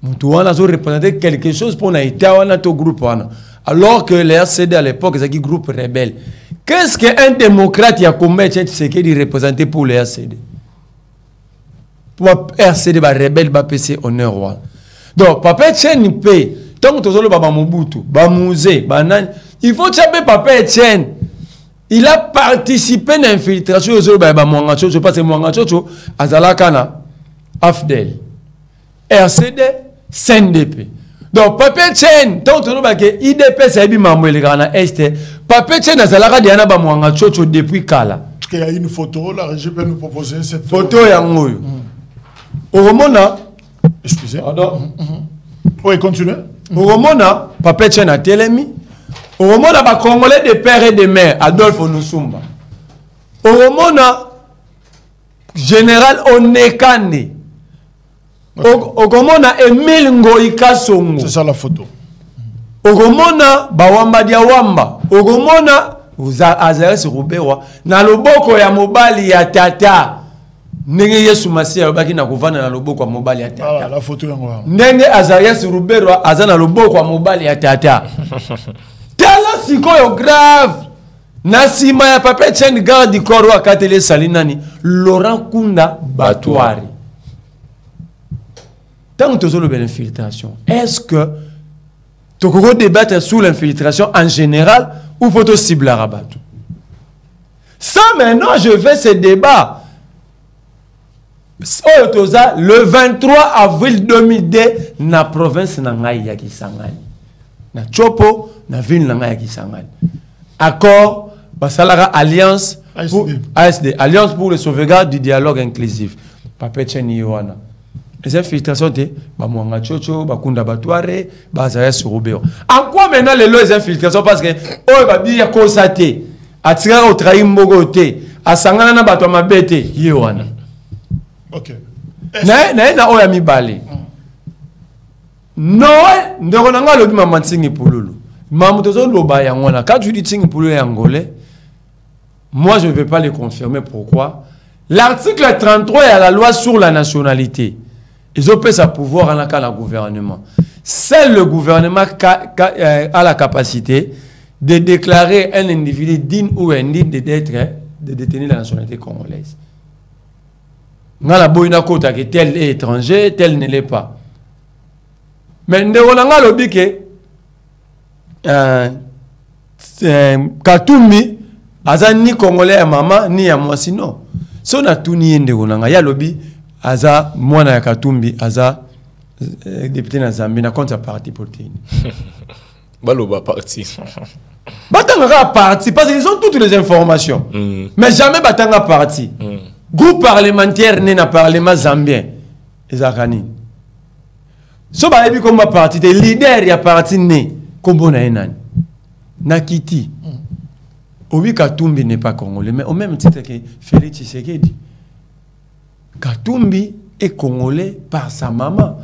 moto a représenté quelque chose pour naïta wana to groupe wana. Alors que les RCD à l'époque, c'est un groupe rebelle. Qu'est-ce qu'un démocrate y a combien de Tshisekedi représenté pour les RCD? Pour RCD, les rebelles, les PC, honneur roi. Donc, Papa Etienne paye. Tant que tu as le Mobutu, Mouzé, il faut que Papa Etienne. Il a participé à l'infiltration. Je passe Mwangachocho, Azalakana, Afdel, RCD, CNDP. Donc, Papa Etienne, tant que tu as IDP, c'est Mamouelgana Est. Papa Etienne, Azalaka, Diana, Mwangachocho depuis Kala. Il y a une photo, la régie peut nous proposer cette photo. Au Romona, excusez. Oui, continuez. Au Romona, Papa Etienne a Télémi. Au Romona, les Congolais de père et de mère, Adolphe Onusumba. Au Romona, général Onekane. Au Romona, Emile Ngoïka Songo. C'est ça la photo. Au Romona, Bawamba Diawamba. Au Romona, Azares Rubewa. Na loboko ya mobali ya tata. Ndenge Yesu Masia baki na kuvana na loboko wa mobali ya tata. La photo yango. Ndenge Azarias Ruberwa azana loboko wa mobali ya tata. Tala sikoyo grave. Na sima ya Papa Etienne garde corps wa Katele Salinani, Laurent Kunda Batouari. Tant que tu as l'infiltration, est-ce que tu peux débattre sur l'infiltration en général ou faut-il cibler à Rabat? Ça maintenant je fais ce débat. Le 23 avril 2002, na province Nangaï ya Kisangani. Na Chopo, na ville Nangaï ya Kisangani. Accord, Basalara Alliance pour ASD, Alliance pour le sauvegarde du dialogue inclusif. Papa Etienne Yohana. Les infiltrations de Bamouanga Chocho, Bakunda Batouare, Bazaya Surubeo. En quoi maintenant les infiltrations? Parce que, oh, Babi a constaté, a tiré au trahim Bogoté, a Sangana na Batouama Bete, Yohana. Ok. Na oya mi bale. Non, ndeko nanga lobi mama tsingi pululu. Mamu tozo loba yangona. Quand tu dis tsingi pululu angolais, moi je ne vais pas le confirmer. Pourquoi? L'article 33 est la loi sur la nationalité. Ils ont sa pouvoir en la gouvernement. Seul le gouvernement a la capacité de déclarer un individu digne ou indigne de détenir la nationalité congolaise. Ngala boyina kota que tel est étranger, tel ne l'est pas. Mais ndeko nanga lobi ke Katumbi aza ni congolais ya mama ni ya mwasi non. So na tuni ndeko nanga ya lobi aza mwana ya Katumbi aza député na Zambie na contre parti politique. Baloba parti. Batanga parti parce qu'ils ont toutes les informations. Mais jamais batanga parti. Groupe parlementaire né na parlement zambien. Ezakani. So ba ebi comme parti des leaders ya parti né kombo na enani. Nakiti. Obi Katumbi n'est pas congolais mais au même titre que Félix Tshisekedi. Katumbi est congolais par sa maman.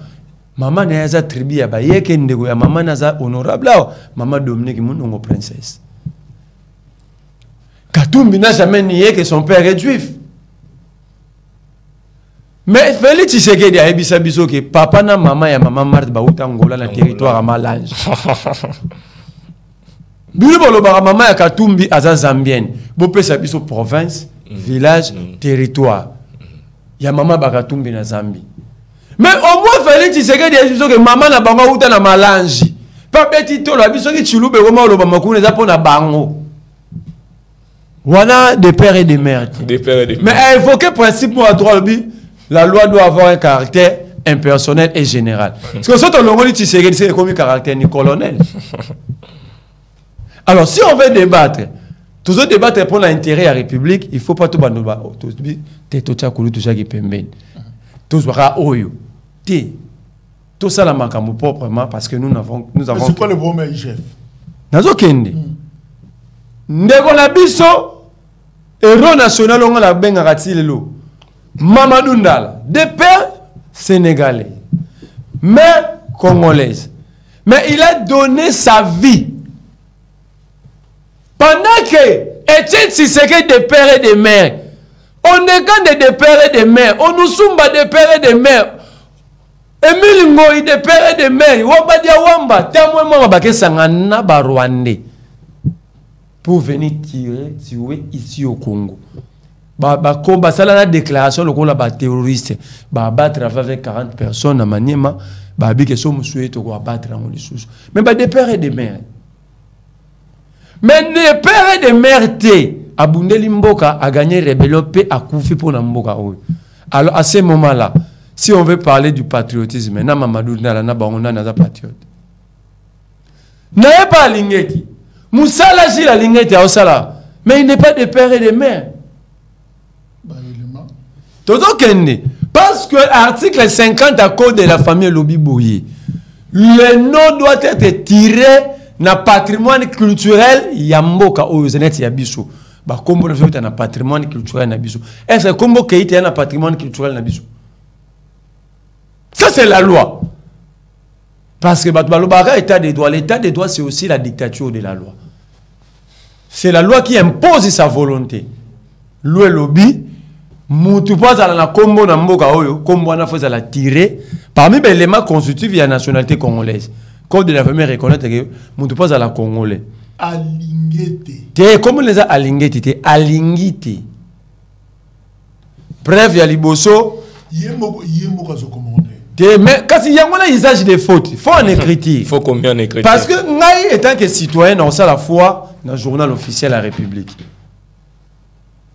Maman n'a pas tribu ya ba yeke ndeko ya maman naza honorable. Maman Dominique Munongo princesse. Katumbi n'a jamais nié que son père est juif. Mais Félix Tshisekedi a ebisa biso que papa na maman ya maman Marthe Bauta Angola na territoire à Malange. Bili bolo ba maman ya Katumbi aza zambienne. Bo pesa biso province, village, territoire. Ya maman ba Katumbi na Zambie. Mais au moins Félix Tshisekedi a biso que maman na bango uta na Malange. Pa beti to la biso ki chulube ko lo ba makune za pona bango. Wana de père et de mère. Mais à évoquer principe à droit le but. La loi doit avoir un caractère impersonnel et général. Parce que si on dit Tshisekedi, c'est comme un caractère ni colonel. Alors, si on veut débattre, Toujours débattre pour l'intérêt de la République, il ne faut pas tout banoba. Tout ça la manque proprement parce que nous avons. C'est quoi le problème, chef? Nazo kende. Ndeko na biso héros national on la benga ratilelo. Mamadou Ndala, de père sénégalais, mère congolaise. Mais il a donné sa vie. Pendant que Etienne Tshisekedi de père et de mère, on est quand de père et de mère, on nous soumba de père et de mère. Emile Ngoï de père et de mère, Wamba dia Wamba, Tamwe Mama Bake Sangana Barwande, pour venir tuer ici au Congo. Combat ça la déclaration le combat terroriste, battre avec 40 personnes à Maniema, babi que sommes souhaités to abattre en sous. Mais des pères et des mères. Mais des pères et des mères té Abundeli Mboka a gagné rébellion paix à Koufi pour la Mboka. Alors à ce moment-là, si on veut parler du patriotisme, maintenant Mamadou Ndala na bangonda na patriote. N'est pas Lingeti. Moussala Gila Lingeti a Osala, mais il n'est pas de père et de mère. Parce que l'article 50 à code de la famille Lobi Boye, le nom doit être tiré dans le patrimoine culturel Yamboka ou Zenet Yabiso. Comme on fait un patrimoine culturel Nabiso. Est-ce que comme Keïti a un patrimoine culturel Nabiso? Ça c'est la loi. Parce que l'état des droits, c'est aussi la dictature de la loi. C'est la loi qui impose sa volonté. Loi Lobi. Moutou pas à la combo na mboka oyo combo na faut la tirer parmi les éléments constitutifs de la nationalité congolaise. Code de la famille reconnaître que moutou pas à la congolais. Alingete. Te comment les a alingete te alingite. Bref ya liboso yembo kazo commandé. Te mais quand il y a un usage de faute, faut en écriture. Faut combien en écriture? Parce que ngai étant que citoyen on ça la foi dans le journal officiel de la République.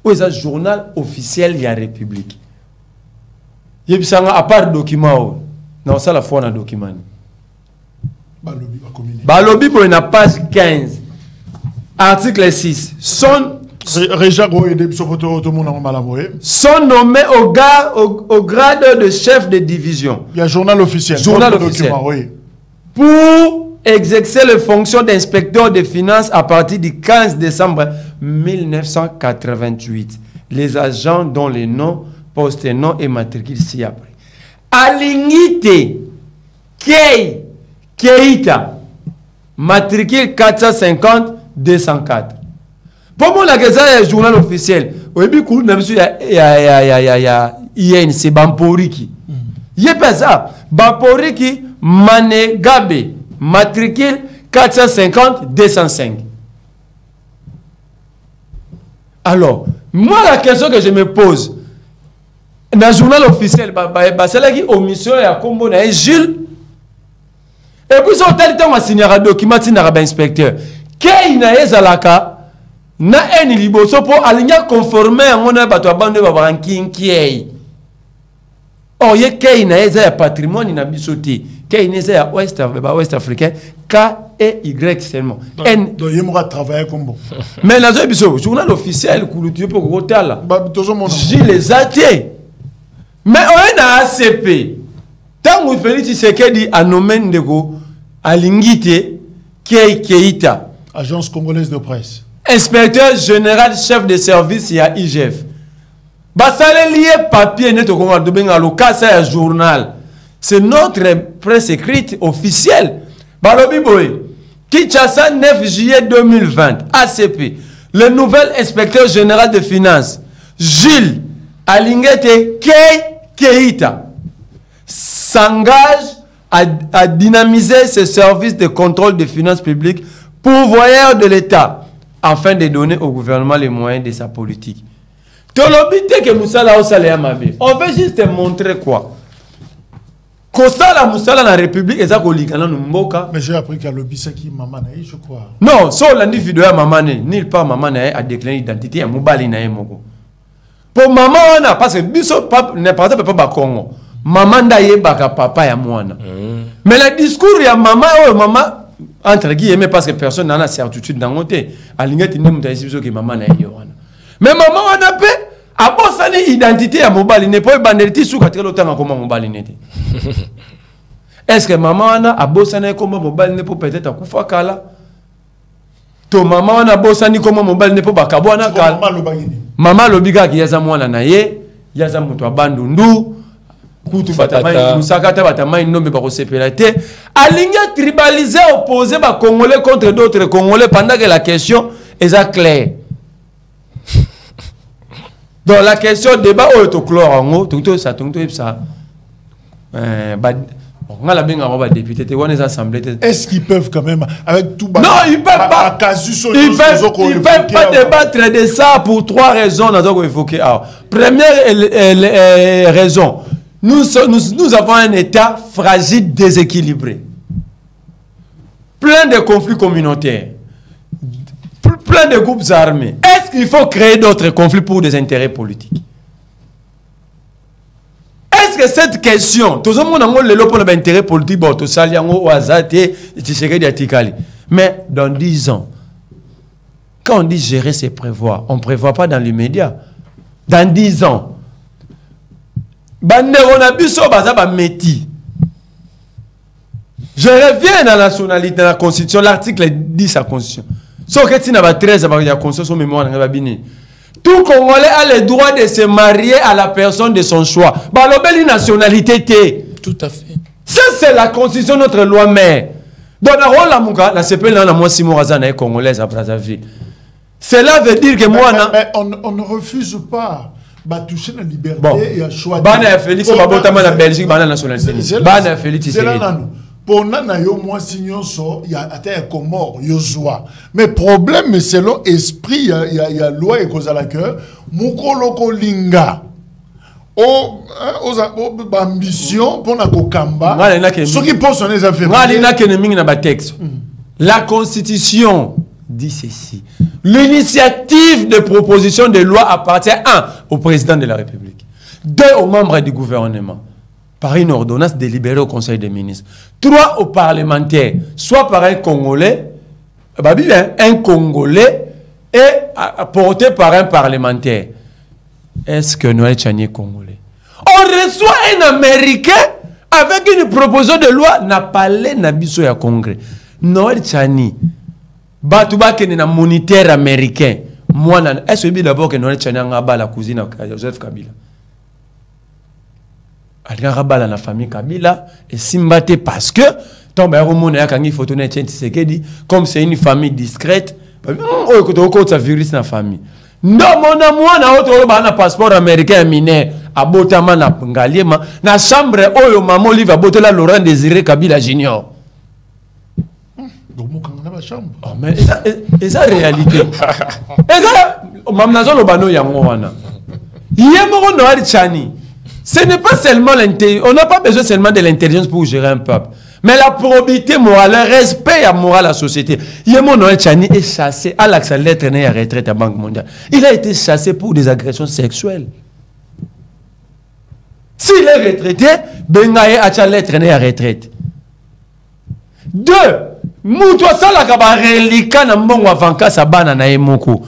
Oui, c'est le journal officiel de la République. Il y a à part document. Non, ça la fois dans le document. Balobi, il y a page 15. Article 6. Sont nommés au grade de chef de division. Il y a journal officiel. Journal officiel. Document, oui. Pour exercer les fonctions d'inspecteur des finances à partir du 15 décembre 1988. Les agents dont les noms, postes, noms et matricules ci-après. Alingite Keïta, matricule 450-204. Pour moi, la question est journal officiel. Au début, il y a INC Bamporiki. Il n'y a pas ça. Bamporiki Manegabe. Matricule 450-205. Alors, moi, la question que je me pose, dans le journal officiel, c'est là qui omission et combo na Jules. Et puis, ça, on a signé un document, il y a un inspecteur. Qui est Zalaka, na un liboso pour aligner conformer à mon abattoir bande de Babankin qui est. Oh, il y a un patrimoine, il y a un bisoté. Qui est un ouest africain, K-E-Y seulement. Donc, il y a travailler comme bon. Mais dans le journal officiel, tu peux voter là. Je les ai. Mais on a ACP. Tant que Félix Tshisekedi a nommé Ndeko Alingite Keïta. Agence congolaise de presse. Inspecteur général chef de service il y a IGF. Basale lié papier net au Congo de Bengalo Kassa journal. C'est notre presse écrite officielle. Balobi Boy. Kinshasa 9 juillet 2020. ACP. Le nouvel inspecteur général de finances Gilles Alingete Keïta s'engage à dynamiser ses services de contrôle des finances publiques, pourvoyeur de l'État, afin de donner au gouvernement les moyens de sa politique. On veut juste te montrer quoi? La République est mais j'ai appris qu'à l'obisaki maman je crois. Non, sur l'individu maman ni pas maman a déclaré l'identité à Moubali na moko. Pour maman on a parce que biso n'importe pas Congo. Maman d'ailleurs baka papa ya mwana. Mais le discours ya maman entre guillemets parce que personne n'a certitude dans côté alingati ne muta ici que maman na yowana mais maman wana pe abosani identité ya mobali ne pas bandeliti sous quatre lotanga comme mobali nete est-ce que maman wana abosani comme mobali ne peut peut-être akufa kala to maman wana abosani comme mobali ne peut bakabwana kala maman lobika ki yaza mwana na ye yaza muto abandundu kutu batamai musakata batamai nombe ba kosepela te alinga tribalisé opposé ba congolais contre d'autres congolais pendant que la question est claire. Donc la question débat au clore en tout ça on a la bien à député on est assemblée. Est-ce qu'ils peuvent quand même avec tout non ils peuvent pas ils peuvent pas débattre de ça pour trois raisons dans donc évoquer. Première raison nous avons un État fragile, déséquilibré. Plein de conflits communautaires. Plein de groupes armés. Est-ce qu'il faut créer d'autres conflits pour des intérêts politiques? Est-ce que cette question, tout le monde a un intérêt politique, mais dans 10 ans, quand on dit gérer, c'est prévoir. On ne prévoit pas dans l'immédiat. Dans 10 ans, je reviens dans la nationalité, dans la Constitution, l'article 10 de la Constitution. Sauf que si on a 13, il y a Constitution mémoire. Tout Congolais a le droit de se marier à la personne de son choix. Une nationalité. Tout à fait. Ça, c'est la Constitution, notre loi mère. Donc, la CPL, moi, si moi, je suis congolaise à Brazzaville. Cela veut dire que moi... Mais on ne refuse pas. Toucher la liberté et à choisir. Bana Félix, c'est pas la Belgique, Bana nationalité. Bana Félix, c'est là. Pour nana yo moi signons so il y a atteint Comore Yozwa. Mais problème c'est l'esprit il y a loi et cause à la cœur mukolo kolinga. Aux ambitions pour na kokamba. Ce qui pense on les affaires. La Constitution dit ceci. L'initiative de proposition de loi appartient 1 au président de la République, 2 aux membres du gouvernement, par une ordonnance délibérée au Conseil des ministres, 3 aux parlementaires, soit par un Congolais, et porté par un parlementaire. Est-ce que Noël Tchani est Congolais? On reçoit un Américain avec une proposition de loi, n'a pas l'air n'abisso à Congrès. Noël Tchani. Batouba qui est un moniteur américain. Moi, est-ce que d'abord que Noël Tchani a la cousine de Joseph Kabila? Elle a la famille Kabila et Simbate parce que comme c'est une famille discrète, ça virus dans la famille. Non, mon amour, na passeport américain miné à Botama na Ngaliema na chambre oyo maman livre Botela Laurent Désiré Kabila Junior. Oh, mais c'est ça réalité. Et ça, mamnazo lobano yango wana. Yemoro Noël Tchani. Ce n'est pas seulement l'intelligence. On n'a pas besoin seulement de l'intelligence pour gérer un peuple. Mais la probité morale, le respect à morale à la société. Yemoro Noël Tchani est chassé à l'accès lettre à retraite à Banque mondiale. Il a été chassé pour des agressions sexuelles. S'il est retraité, Bengaye a lettre à retraite. 2. Moutou sala kaba relika na mbongo avanka sa bana na emoko.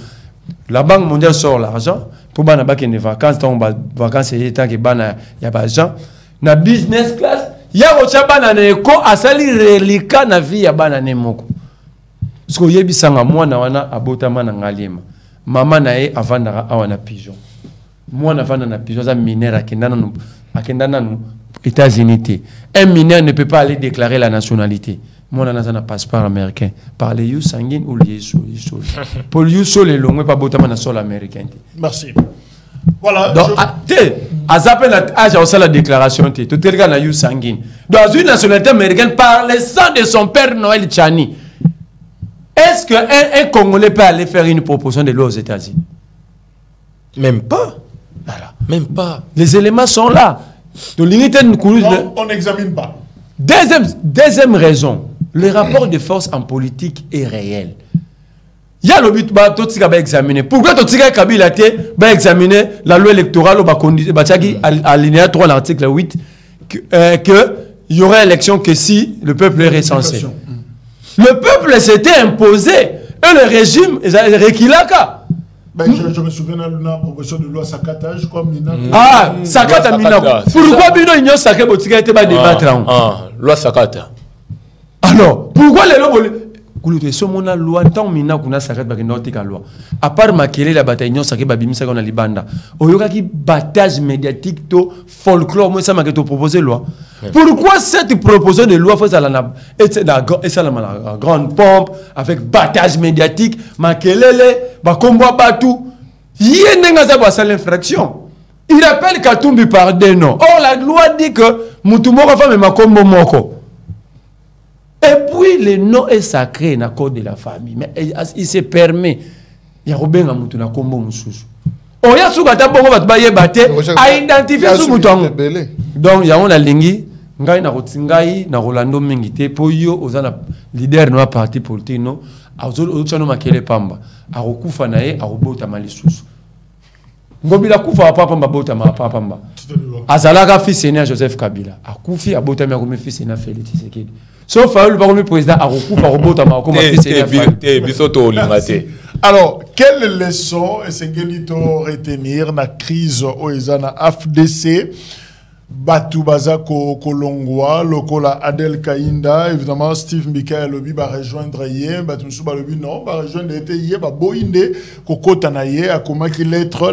La Banque mondiale sort l'argent pour bana ba kene vacances tant vacances et tant que bana ya ba gens na business class ya rocha bana na eko asali relika na vie ya bana na emoko. Parce que yebisanga mwana wana abotama na ngaliema. Mama na e avandara awana pigeon. Mwana avanda na pigeon za mineur akenda na États-Unis. Un mineur ne peut pas aller déclarer la nationalité. Moi, on a un passeport américain. Par les yeux sanguines ou les yeux pour les yeux les longs, pas botamana sol américain. Merci. Voilà. Donc, à la déclaration, tu te regardes la yeux sanguine. Dans une nationalité américaine, par le sang de son père Noël Tchani, est-ce qu'un Congolais peut aller faire une proposition de loi aux États-Unis? Même pas. Voilà. Même pas. Les éléments sont là. Donc, on n'examine pas. Deuxième raison, le rapport de force en politique est réel. Il y a le but de examiner. Pourquoi Kabila va examiner la loi électorale alinéa 3 l'article 8 qu'il y aurait élection que si le peuple est recensé. Le peuple s'était imposé. Et le régime, il a reculaka. Ben, je me souviens de la proposition de loi Sakata, je crois, Mina. Ah, Sakata Mina. Pourquoi Bino Igno Sakata Botika était pas débattre? Loi Sakata. Alors, pourquoi les lois Koulouté, ce monde a loi, tant Mina Kuna Sakata Bakinotika loi. À part Makele, la bataille Igno Sakata Babimisa qu'on a libanda. Oyoka qui battage médiatique, to folklore, moi ça m'a proposé loi. Pourquoi cette proposition de loi faut ça la grande pompe avec battage médiatique, Makelele, Bakomba Batou, Yenengaza ba l'infraction. Il appelle Katumbi par des noms. Or la loi dit que Moutoumoko femme Makombo Moko. Et puis le nom est sacré dans le code de la famille. Mais il se permet. Il y a Robin Moutou na Kombo Moussous. On y a soukata bongo batbaye bate a identifier sous Moutongo. Donc il y a on a lingi. Ngai na rotingai na Rolando Mingite po yo ozana leader no parti politique no azolo chano makele pamba a rokufa na ye a robota malisusu ngobila kufa papa pamba bota ma papa pamba azalaka fils aîné Joseph Kabila a kufi a bota me fils aîné Félix Tshisekedi sauf le premier président a rokufa robota ma comme fils aîné bisoto lingate. Alors, quelle leçon est-ce que retenir na crise au ezana FDC? Batu Bazako Kolongwa, Lokola Adel Kainda, évidemment Steve Mikael Lobi va rejoindre hier, Batumsuba Lobi non, va rejoindre hier, va boinde, Koko Tanaye, à comment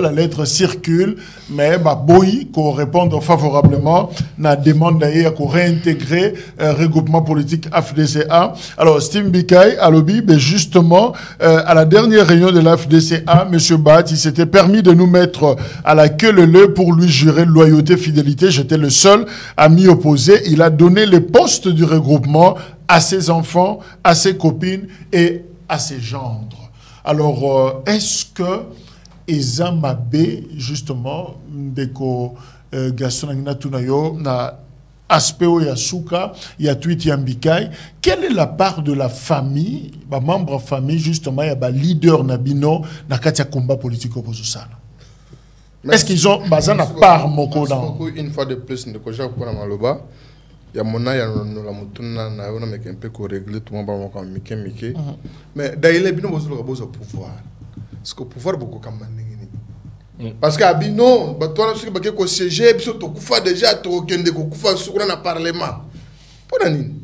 la lettre circule, mais va boy, qu'on répondre favorablement, na demande d'ailleurs, qu'on réintégrer regroupement politique FDCA. Alors, Steve Mikael à Lobi, ben justement, à la dernière réunion de la FDCA, M. Bat, il s'était permis de nous mettre à la queue leu pour lui jurer loyauté, fidélité. J'étais le seul à m'y opposer. Il a donné le poste du regroupement à ses enfants, à ses copines et à ses gendres. Alors, est-ce que Eza Mabé, justement, Ndeko Gaston Angina Tunayo, na aspect Yasuka, Yatuit Yambikai, quelle est la part de la famille, membre de la famille, justement, il y a leader Nabino, na katia combat politique opposition? Est-ce qu'ils ont bazana part moko dans une fois de plus de koja pour maloba ya mona ya no la mutuna na ona meke un peu ko régler tout monde ba mike mais d'ailleurs bino bozolo bozo pouvoir parce que pouvoir beaucoup comme ningini parce que abino ba toi na ba ko siéger biso to kufa déjà to kende ko kufa sukuna na parlement pour nini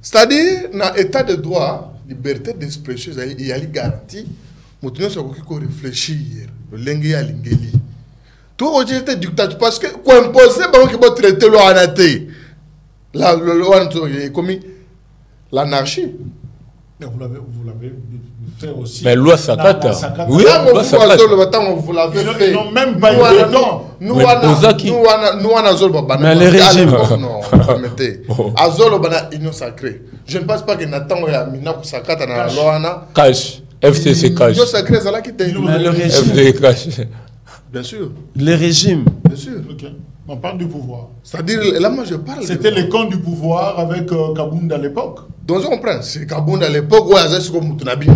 c'est-à-dire na état de droit liberté d'expression il y a les garanties mutuna so ko réfléchir le lengi ya lingeli tout rejeter dictature parce que quoi imposer bon que vous traiter loi anaté la loi est commis l'anarchie. Mais vous l'avez fait aussi. Mais loi Sakata. Oui, loi Sakata. Vous l'avez fait. Ils n'ont même pas eu le temps. Nous on a zolo bana. Mais les régimes non, permettez. Azolo bana union sacrée. Je ne pense pas que Nathan ya mina ku Sakata na loi na cash FCC cash. Union sacrée ça là qui était le régime FCC cash. Bien sûr. Les régimes. Bien sûr. Ok. On parle du pouvoir. C'est-à-dire, là, moi, je parle. C'était les camps du pouvoir avec Kabounda à l'époque. Donc, je comprends. C'est Kabounda à l'époque où il y a comme Moutounabino.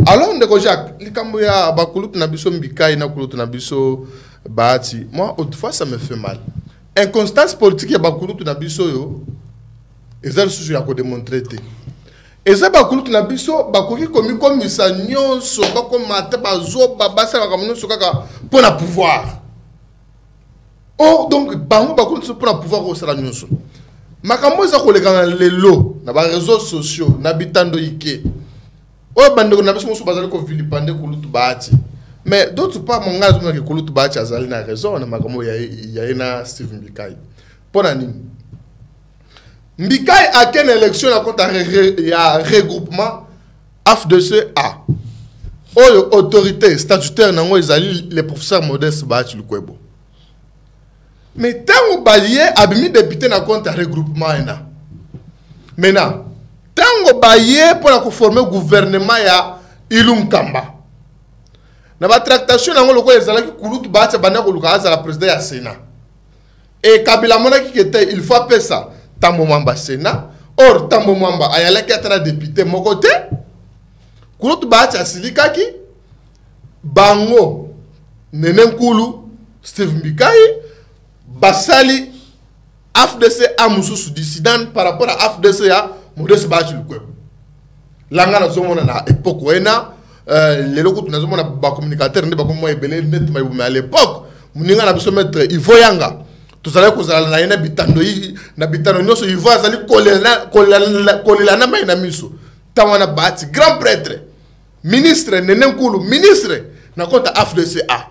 Alors, on dit Jacques, les Kamboya, Bakoulout Nabiso, Mbikaï, Nakoulout Nabiso, Bahati. Moi, autrefois, ça me fait mal. Inconstance politique, il y a Bakoulout Nabiso, yo. Et ça, je vais démontrer. Et ça, Bakoulout Nabiso, Bakouki, comme ça, nyon, so, comme Mate, Bazo, Babasa, Bakamouno, Sokaka, pour le pouvoir. Oh, donc, Bango, Bakoulout, pour le pouvoir, au Salanyon. Makambo, ça, qu'on les les lots, dans les réseaux sociaux, n'habitant de Ike. Oh, Bando, Nabiso, on se ko Vilipande, Koulout Bahati. Mais d'autres pas, mon gars, que Koulout Bahati, Azali, n'a raison, Makambo, il y a une Steve Mbikai. Pour l'année. Mbikai a quelle élection il y a regroupement AFDC-A. Autorité statutaire, les professeurs modestes Bahati Lukwebo. Mais tant que Balié a mis député dans compte regroupement. Maintenant, tant que Balié pour former le gouvernement, il y a Ilum Kamba. Dans la tractation, il y a Koulout Bahati la présidente du Sénat. Et Kabila Mona qui était, il faut appeler ça. Tambo Mwamba Sénat. Or, Tambo Mwamba, il y a un député de mon côté. Koulout Bahati Asilikaki. Bango. Nenem Koulou. Steve Mbikai. Basali. AFDC a Moussous dissident par rapport à AFDC à Modeste Bahati Lukwebo. langa na zomona na époque wena les locaux na zomona ba communicateur ne ba comme moi ebele net mais à l'époque muninga na biso maître Ivo Yanga tozala kozala na yena bitando nyonso Ivo azali kolela na mai na miso tawana bati grand prêtre ministre Nene Nkulu ministre na compte AFDCA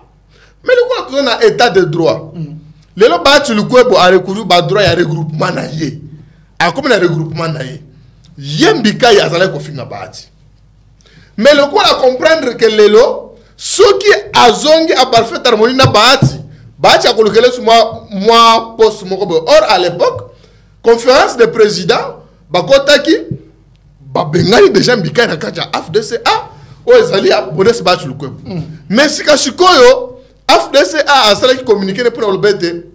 mais le quoi na état de droit lelo bati le kwebo a recouvrir ba droit ya regroupement na ye a comme na regroupement na ye yembika ya azala ko finga bati mais le quoi à comprendre que lelo ceux qui azongi a parfaite harmonie na bati a kolokele sur moi poste moko or à l'époque conférence de président bakotaki babengani déjà mbika na kacha AFDCA o ezali abonné bati le kwebo mais sikashikoyo AFDCA asala qui communiquer pour le BT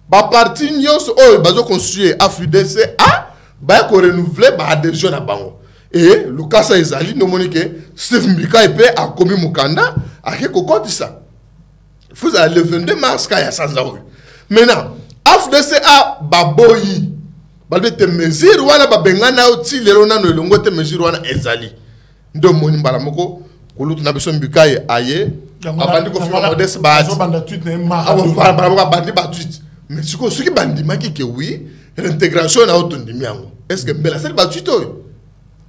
ba parti nyonso o bazo construire AFDCA ba ko renouveler ba adhésion na bango et Lucas ezali no monique Steve Mbika epé a commis mukanda a ke kokotisa vous allez le 22 mars kaya sanzawo maintenant AFDCA baboyi balbe te mesure wana babengana oti lelo na no elongo te mesure wana ezali ndo moni mbala moko kulutu na biso Mbika ye aye abandi ko fima modeste ba banda tweet ne bandi ba tweet mais ce qui bandi maki que oui l'intégration na autonomie yango est-ce que bela c'est ba tweet oyo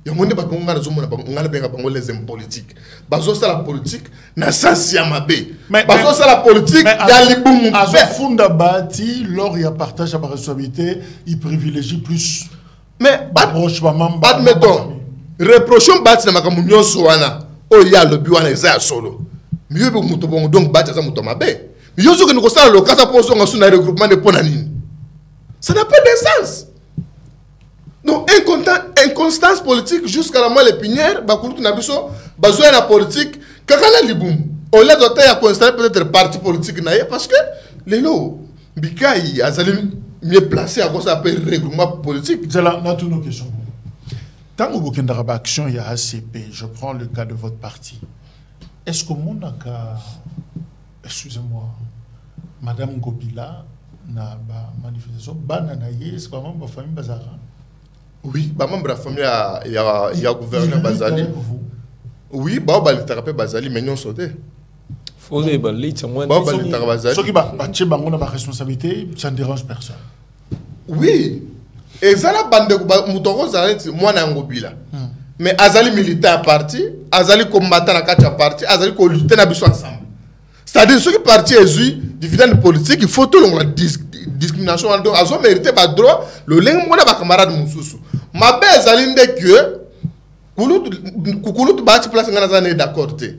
ya monde ba konga na zomona ba ngala benga bango les hommes politiques bazo ça la politique na sens ya mabe bazo ça la politique ya libumu azo funda bati lors ya partage ba responsabilité il privilégie plus mais approche ba mamba admettons reprochons bati na makambo nyonso wana o ya lobi wana eza solo mieux be muto bongo donc bati za muto mabe yozo que nous constate le cas pour son sur regroupement de ponanine ça n'a pas de sens. Donc inconstance politique jusqu'à la moelle épinière bakulutu na biso bazoya na politique kakala libum on l'a doté à constater peut-être parti politique naie parce que les lots Bikai azali mieux placé à cause appel règlement politique. Zala na toutes nos questions. Tant que vous avez action il y a ACP, je prends le cas de votre parti. Est-ce que mon aka excusez-moi Madame Gobila na ba manifestation bananaye c'est pas membre famille Bazara. Oui, bah membre de la famille il y a gouverneur Bazali. Oui, bah le thérapeute Bazali mais non sauté. Faut les balayer c'est moi. Bah le thérapeute Bazali. Ce qui va patcher bango na ba responsabilité, ça ne dérange personne. Oui. Et ça la bande mutoro zaleti moi na Ngobila. Mais azali militaire à parti, azali combattant na quatre parti, azali ko lutter na biso ensemble. C'est-à-dire ceux qui parti est dividende politique, il faut tout le monde discrimination donc azo mérité ba droit le leng mona ba camarade mususu. Ma be azali que kulutu ba ti place ngana zane d'accord té.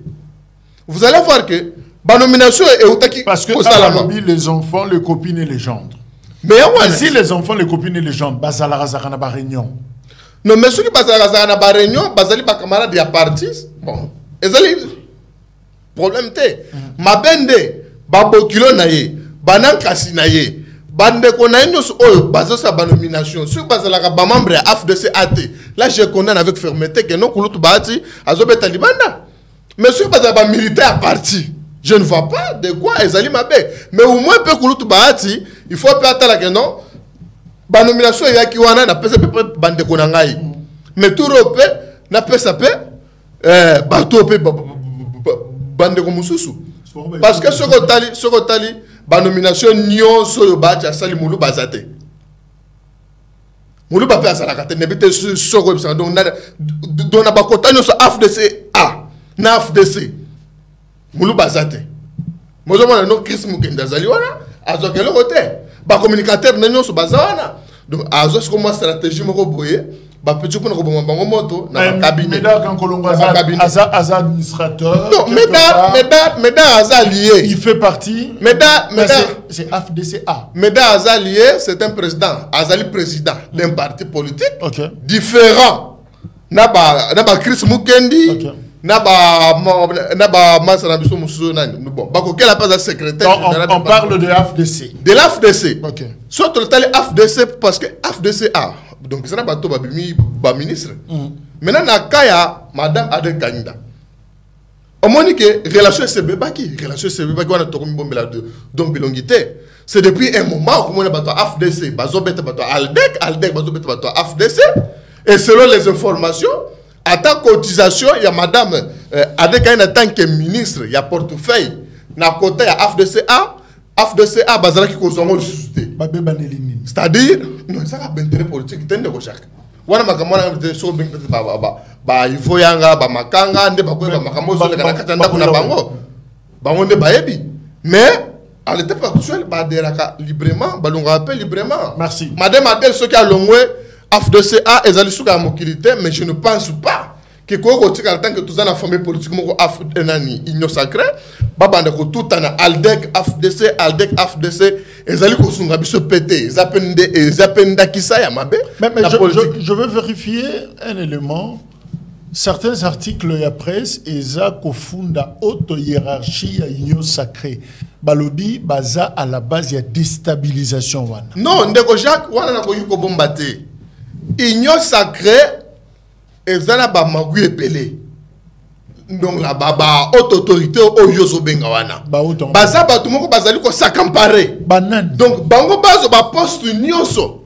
Vous allez voir que ba nomination est utaki parce que les enfants, les copines et les gendres. Mais si les enfants, les copines et les gendres, bazala razakana ba réunion. Non mais ceux qui bazala razakana ba réunion, bazali ba camarade ya parti, bon, ezali problème té. Ma bende ba bokilo na ye, banan kasi na ye. Bande kona nyos oyo bazo sa ba nomination. Ceux bazala ka ba membre AFDCAT. Là je condamne avec fermeté que non kulutu baati azobeta libanda. Mais ceux bazala ba militaire à parti. Je ne vois pas de quoi ezali mabe. Mais au moins peu kulutu baati, il faut pas attendre que non. Ba nomination ya ki wana na pesa pe bande kona ngai. Mais tout rope na pesa pe bato pe bande ko mususu. Parce que ce que tali ba nomination nyon so yo ba cha sali mulu bazate. Mulu ba pe asala kate nebite so ko bisa donc na dona ba kota nyo so AFDCA na AFDC. Mulu bazate. Mozo mona no Chris Mukenda zali wana azo kelo côté. Ba communicateur na nyo so bazawana. Donc azo ce comme stratégie moko boye ba petit pour ko bango moto na cabinet. Mais quand Kolongo aza administrateur. Non, Meda aza lié. Il fait partie. Meda c'est AFDCA. Meda aza lié, c'est un président, azali président d'un parti politique différent. Naba Chris Mukendi, naba Masana Biso Musuzo nani. Bon, bako quel appelle secrétaire. On parle de l'AFDC. De l'AFDC. OK. Soit le tali AFDC parce que AFDCA. Donc ça n'a pas tout ba ministre. Maintenant na kaya madame Adel Kanyinda. On m'a dit que relation CB baki wana to komi bombela de donc bilongité. C'est depuis un moment que on a bato AFDC, bazo beta bato Aldec bazo beta bato AFDC et selon les informations à ta cotisation il y a madame avec un tant que ministre il y a portefeuille na côté ya AFDCA bazala qui kozongo suscité c'est-à-dire non ça a intérêt politique tende ko Jacques wana makamona de so ben peut ba ifo yanga ba makanga nde ba ko ba makamo so le kana katanda kuna bango nde bayebi mais à l'étape actuelle ba deraka librement ba longa appel librement merci madame Adel ce qui a longwe AFDCA ezali suka mokilité mais je ne pense pas que quoi que tant que tout ça na famille politique moko afnani union sacrée babanda ko tout ana aldec AFDC ezali ko sunga biso pété zapenda kisa ya mabe mais je veux vérifier un élément. Certains articles ya presse eza ko funda haute hiérarchie ya union sacrée balobi baza à la base ya déstabilisation wana non ndeko Jacques wana na ko yuko bombate union sacrée ezana ba magui epelé donc la baba haute autorité oyo zo benga wana baza ba tumoko bazali ko s'accamparer banane donc bango bazo ba poste nyonso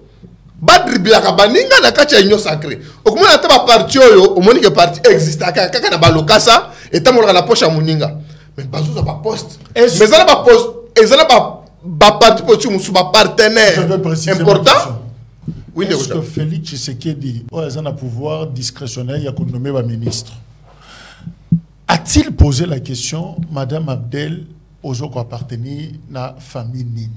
ba dribla ka baninga na kacha union sacrée okomona ta ba parti oyo omoni que parti existe kaka na ba lokasa etamola na poche ya muninga mais bazo za ba poste mais ezana ba poste ezana ba parti politique musu ba partenaire important. Oui, est-ce que Félix Tshisekedi a un pouvoir discrétionnaire, il a nommé le ministre? A-t-il posé la question, Madame Abdel, aux autres appartenir à la famille Nini?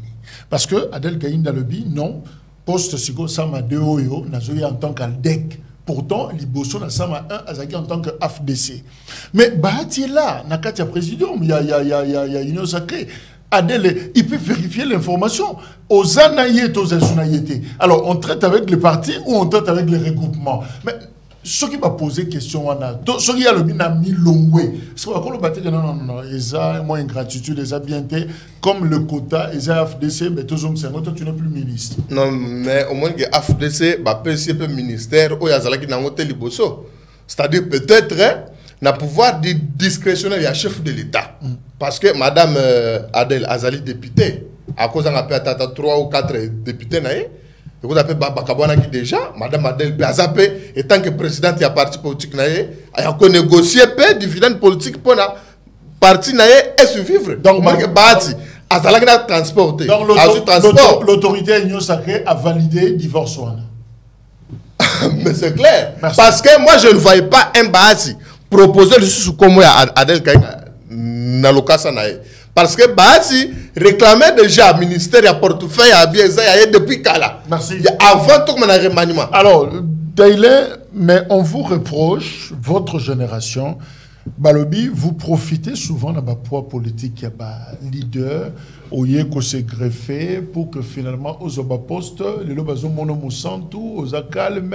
Parce que Adel Gaïm Dalobi, non, poste Sigo Sama de Oyo, n'a en tant qu'Aldec. Pourtant, Liboso n'a Sama 1 Azaki en tant qu'AFDC. Mais Bahati là, n'a qu'à président, il y a une sacrée. Adèle, il peut vérifier l'information. Aux anaïetés, aux asunaïetés. Alors, on traite avec les partis ou on traite avec les regroupements. Mais ce qui m'a posé question, ce qui a le bien mis longwe. C'est pourquoi le bâti non, ils ont moins ingratitude, ils ont bien été, comme le quota, ils ont FDC, mais tous c'est toi, tu n'es plus ministre. Non, mais au moins que FDC, bah, PCP ministère, ou Yazalaki n'a pas liboso. C'est-à-dire peut-être, n'a pouvoir de discrétionnaire, il y a chef de l'État. Parce que Madame Adel Azali députée, à cause d'un appel à 3 ou 4 députés, vous avez Bakabouana qui déjà, Madame Adel Azapé, et tant que présidente il y a parti politique, il y a négocié peu dividende politique pour la parti et survivre. Donc, Bahati, Azalaki n'a transporté. Donc, l'autorité Union Sacrée a validé le divorce. Mais c'est clair. Merci. Parce que moi, je ne voyais pas un Bahati proposer le sous comme Adel Kaïna. Parce que Bahati réclamait déjà ministère à portefeuille à Bieza depuis Kala. Merci. Avant tout mon remaniement. Alors, Daïlé, mais on vous reproche, votre génération, Balobi, vous profitez souvent de la poids politique, il y a leader, oye ko se greffer pour que finalement aux poste les lobazo monomusantu aux calme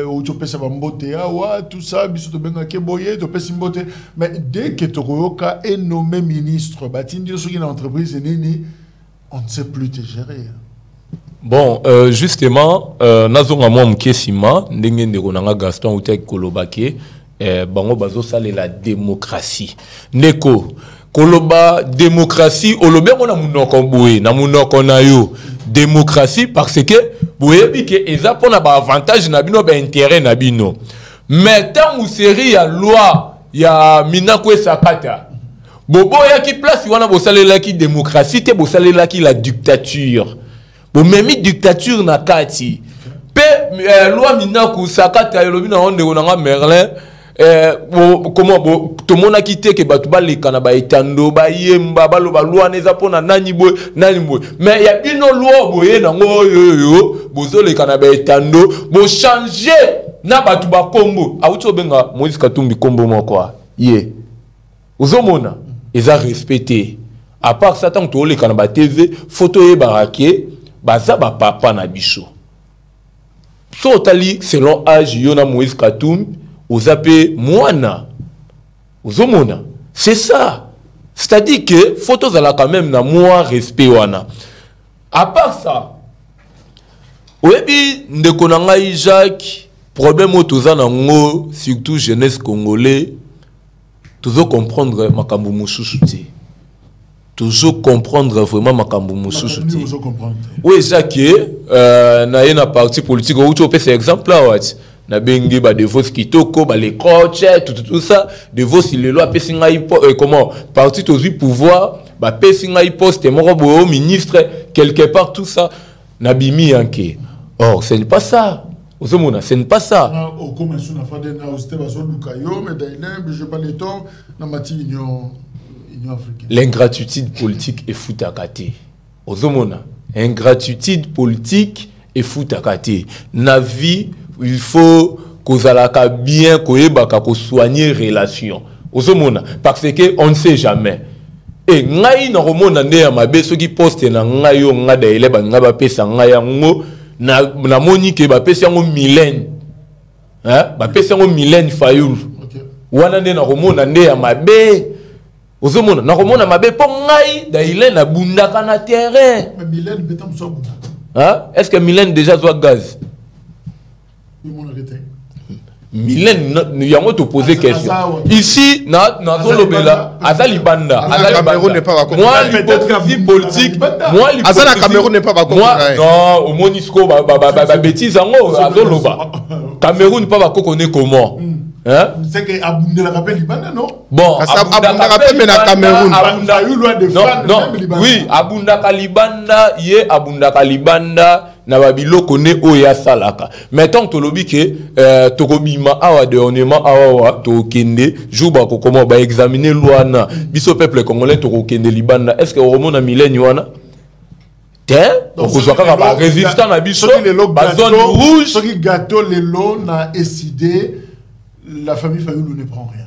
au topé ça va mbote awa tout ça biso to benga ke boye to pesi mbote mais dès que Toroyoka est nommé ministre batindi so une entreprise nini on ne sait plus te gérer. Bon, justement, nazonga mwa mkesima ndenge ndeko nanga Gaston Utek Kolobake bango bazo sale la démocratie neko koloba démocratie olobe na munoko boye na munoko na yo démocratie parce que boye bi ke eza pona ba avantage na bino ba intérêt na bino mais tant ou série ya loi ya minako esakata bobo ya ki place wana bo sale la ki démocratie te bo sale la ki la dictature bo memi dictature na kati pe loi minako sakata yolobi na onde nga Merlin comment tout le monde a quitté que batuba les canaba etando ba yemba ba loba loi neza pona nani boy mais il y a une loi boye nango yo bozo les canaba etando bo changer na batuba kombo auto benga Moïse Katumbi kombo moko ye ozomona eza respecté à part ça tant to les canaba TV photo e baraké baza ba papa na biso so tali selon âge yo na Moïse Katumbi aux appels moana aux homona c'est ça c'est-à-dire que photos à la quand même na moi respect wana à part ça oyebi ndeko na ngai Jacques problème autoza nango surtout jeunesse congolais toujours comprendre makambo mususu te toujours comprendre vraiment makambo mususu te oui Jacques na yena parti politique ou tu peux faire exemple là na bengi ba de vos kitoko ba les coachs tout ça de vos il lelo apesi ngai comment parti aux pouvoir ba pesi ngai poste moko bo ministre quelque part tout ça na bimi yanke. Or ce n'est pas ça. Ozomona, ce n'est pas ça. L'ingratitude politique est fout à côté. Ozomona, ingratitude politique est fout à côté. Na vie, il faut kozalaka bien koyebaka ko soigner relation. Ozomona, parce que on ne sait jamais. Et ngai na romona ne ya mabe soki poste na ngai yo ngada ele ba ngaba pesa ngai yango na moni ke ba pesa yango Mylène. Hein? Ba pesa yango Mylène Fayulu. Wana ne na romona ne ya mabe. Ozomona na romona mabe po ngai da ile na bundaka na terrain. Mais Mylène betam so bunda. Hein? Est-ce que Mylène déjà soit gaz? Mylène, nous avons te poser question. Ici, na Zolobela, Azali Banda, Cameroun n'est pas moi, l'hypocrisie politique, moi, l'hypocrisie, Cameroun n'est pas moi, non, au Monisco, bêtise en haut, Azoloba. Cameroun pas connaît comment. Hein? C'est que Abunda rappelle Libanda, non? Bon, Abunda rappelle mais na Cameroun. Non, oui, Abunda Kalibanda, yé Abunda Kalibanda. Na babilo connaît oya salaka. Mettons to lobi que tokobima awa dernièrement awa to kende juba ko comment ba examiner loi na biso peuple congolais to kende libanda. Est-ce que romona Mylène wana? Donc on soit ka ba résistant na biso ba zone rouge. Ce qui gâteau les lots n'a décidé la famille Fayulu ne prend rien.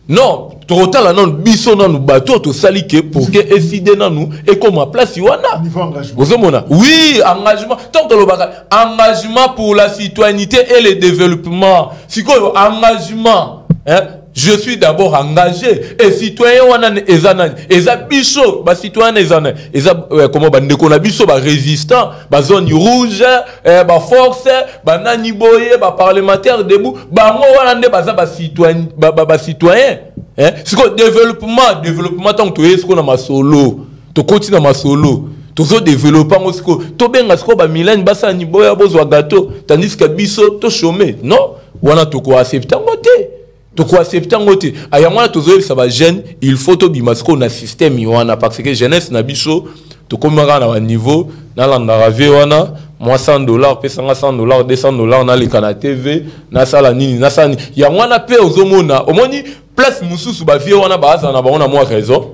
Non, total non biso na nous bateau to salike pour que décider na nous et comme à place wana. Niveau engagement. Oui, engagement. Tant que le engagement pour la citoyenneté et le développement. Si quoi engagement, hein? Je suis d'abord engagé et citoyen wana ezana eza biso ba citoyen ezana eza comment ba ndeko na biso ba résistant ba zone rouge ba force ba nani boye ba parlementaire debout ba ngo wana nde baza ba citoyen ba citoyen hein siko développement tant to esko na masolo to continue na masolo tozo développer ngosiko to benga siko ba Mylène basa ni boya bozwa gâteau tandis que biso to chômer non wana to ko accepter ngote. To quoi accepter ngote ayamwana tozo ça va jeune il faut to bimasko na système wana parce que jeunesse na biso to komaka na niveau na landa rave wana moi $100 pesa $100 $200 na leka na TV na sala nini na sani yamwana pe ozomona omoni place mususu ba vie wana baza na baona moi raison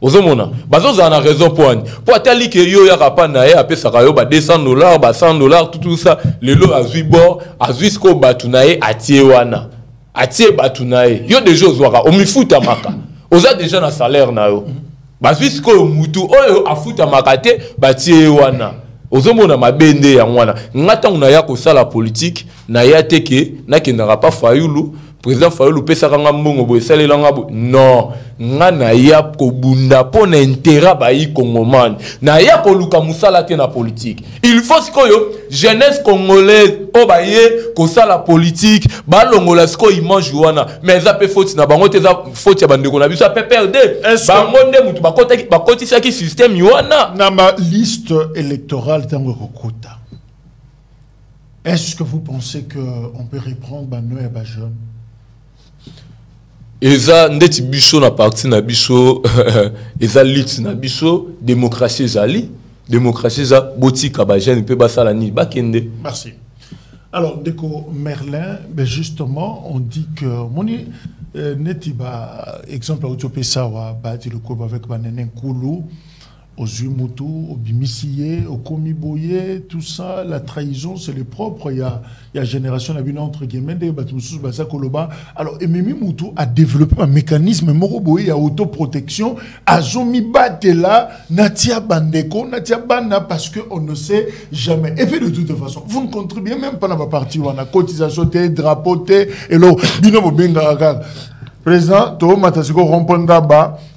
ozomona bazoza na raison point po atali ke yo ya kapa na ye apesa ka yo ba $200 ba $100 tout ça lelo azui bord azui sko batu na ye atie wana atie batunae yo déjà ozwaka omifuta maka oza déjà na salaire na yo bazwi ko mutu oyo afuta makate batie wana ozomona mabende ya mwana ngata unaya ko sala politique na ya teke na kendaka pa Fayulu président Fayulu pesa kanga mbongo bo esalela ngabo non nga na ya ko bunda pona intérêt ba yi Congomani na ya ko luka musala te na politique il faut sikoyo jeunesse congolaise o ba ye ko sala politique ba longola siko image wana mais za pe faute na bango te za faute ya bandeko na biso pe perdre bango nde mutu ba kotisa ki système wana na ma liste électorale tango kokota. Est-ce que vous pensez que on peut reprendre Bano et Bajon? Eza ndeti biso na parti na biso eza lit na biso démocratie zali démocratie za botika ba jeune pe basala ni bakende. Merci. Alors Deko Merlin, ben justement on dit que moni neti ba exemple au Topesa wa ba ti le ko avec Banene Nkulu aux Umutu, au Bimisiye, au Komiboye, tout ça, la trahison, c'est le propre. Il y a génération, la entre guillemets, des Batoussous, Basa Koloba. Alors, Ememi Moutou a développé un mécanisme, Moroboye, à autoprotection, à Zomi Batela, Natia Bandeko, Natia Banda, parce qu'on ne sait jamais. Et puis, de toute façon, vous ne contribuez même pas dans ma partie où on a cotisation, drapeau, et là, binomo benga. Président,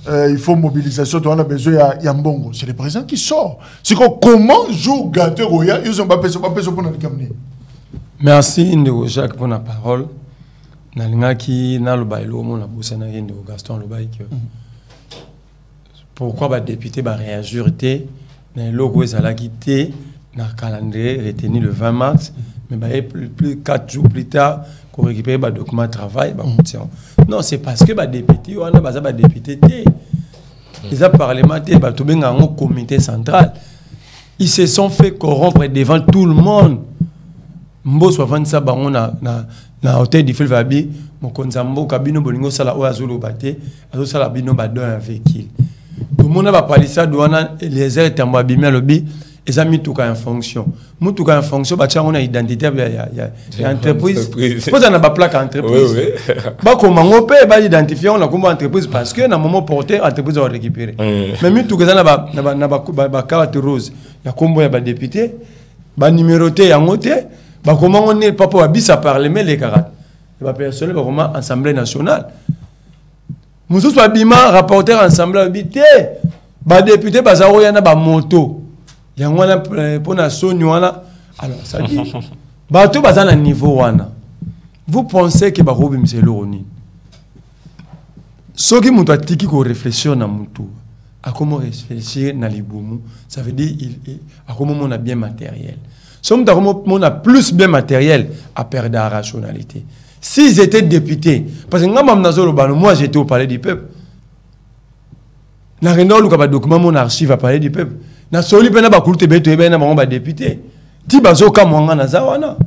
il faut mobilisation, on a besoin de Yambongo. C'est le président qui sort. C'est comment joue Gâteau Roya, ils ont pas pour nous camener. Merci Ndeko Jacques pour la parole. Nalingaki na lobailo mon abosa na Ndeko Gaston lobai que pourquoi ba député ba réagir té na logo ezala quitté na calendrier retenu le 20 mars Mais plus 4 jours plus tard, qu'on récupère les documents de travail, non, c'est parce que les députés, on a des députés, les parlementaires, ils ont un comité central. Ils se sont fait corrompre devant tout le monde. Mboso avant ça, na hôtel du Felvabi, mon konzambo kabino bolingo sala o azolo bate, azo sala bino ba don avec il. Tout le monde va parler ça douana les airs tambo abimé lobi, ils ont mis tout en fonction. Tout en fonction, ba on a identité ya entreprise. Pose na ba plaque entreprise. Ba comment on peut ba identifier on a comme entreprise parce que na moment porté entreprise va récupérer. Mais mi tout que ça na ba carte rose. Ya kombo ya ba député, ba numéroté ya ngoté. Bah comment on est pas pour habiter parlement les carat. Il va personne comment assemblée nationale. Moussou soit bima rapporteur assemblée habité. Bah député bazaro yana ba moto. Yangwana pour na soni wana. Alors ça dit bah tout bazana niveau wana. Vous pensez que ba robi monsieur Loroni. Soki muto atiki ko réfléchir na mutu. À comment réfléchir na libumu, ça veut dire à comment on a bien matériel. Somme on a plus bien matériel à perdre la rationalité. S'ils étaient députés, parce que moi j'étais au palais du peuple. Na reno luka ba document mon archive à palais du peuple. Na soli pena ba kulte beto e bena ba député. Ti bazo ka mwanga na zawana.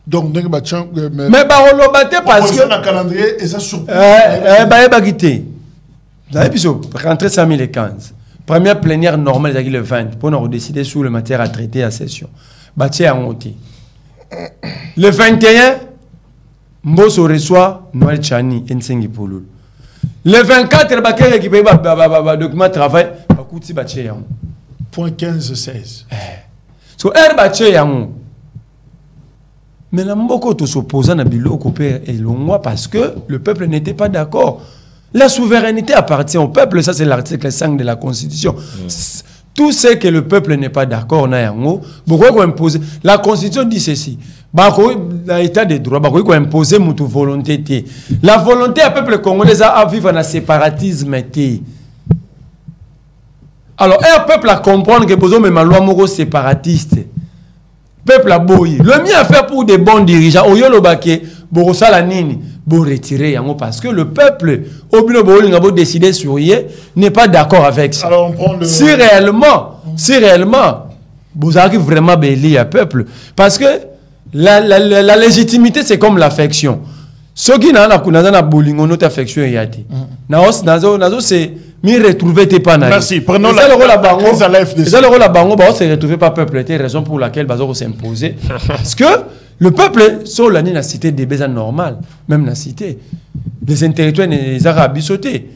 Donc mais ba holobate parce que na calendrier et ça sur ba quitté. Vous avez pu rentrer 2015. Première plénière normale, c'est le 20, pour nous décider sur le matière à traiter à session. Bâti à monter. Le 21, Mboso reçoit Noël Chani, Nsengi Pouloul. Le 24, le baquet récupéré document de travail, Bakouti Bâti à point 15-16. So, er Bâti à mais la Mboko to s'opposant à Bilo Kopé et Longwa parce que le peuple n'était pas d'accord. La souveraineté appartient au peuple, ça c'est l'article 5 de la Constitution. Tout ce que le peuple n'est pas d'accord, la Constitution dit ceci. L'état des droits, imposer notre volonté. La volonté du peuple congolais à vivre dans le séparatisme. Alors, un peuple à comprendre que besoin de ma loi moro séparatiste. Peuple à boyer. Le mien à faire pour des bons dirigeants. Au Yolobake, Borosala Nini. Pour retirer parce que le peuple au boulot décider sur hier n'est pas d'accord avec ça. Alors on prend le... si réellement vous arrivez vraiment béli à peuple parce que la légitimité c'est comme l'affection. Ce qui n'a pas boulingo notre affection y a dit. Nazo c'est mi retrouver tes pas. Merci. Prenons la crise à l'AFDC. C'est le rôle à Bango bah se retrouver pas peuple était raison pour laquelle Bazoro s'imposer parce que le peuple, sur l'année, la cité des baisers normal, même la cité, les intellectuels et les arabes sautés,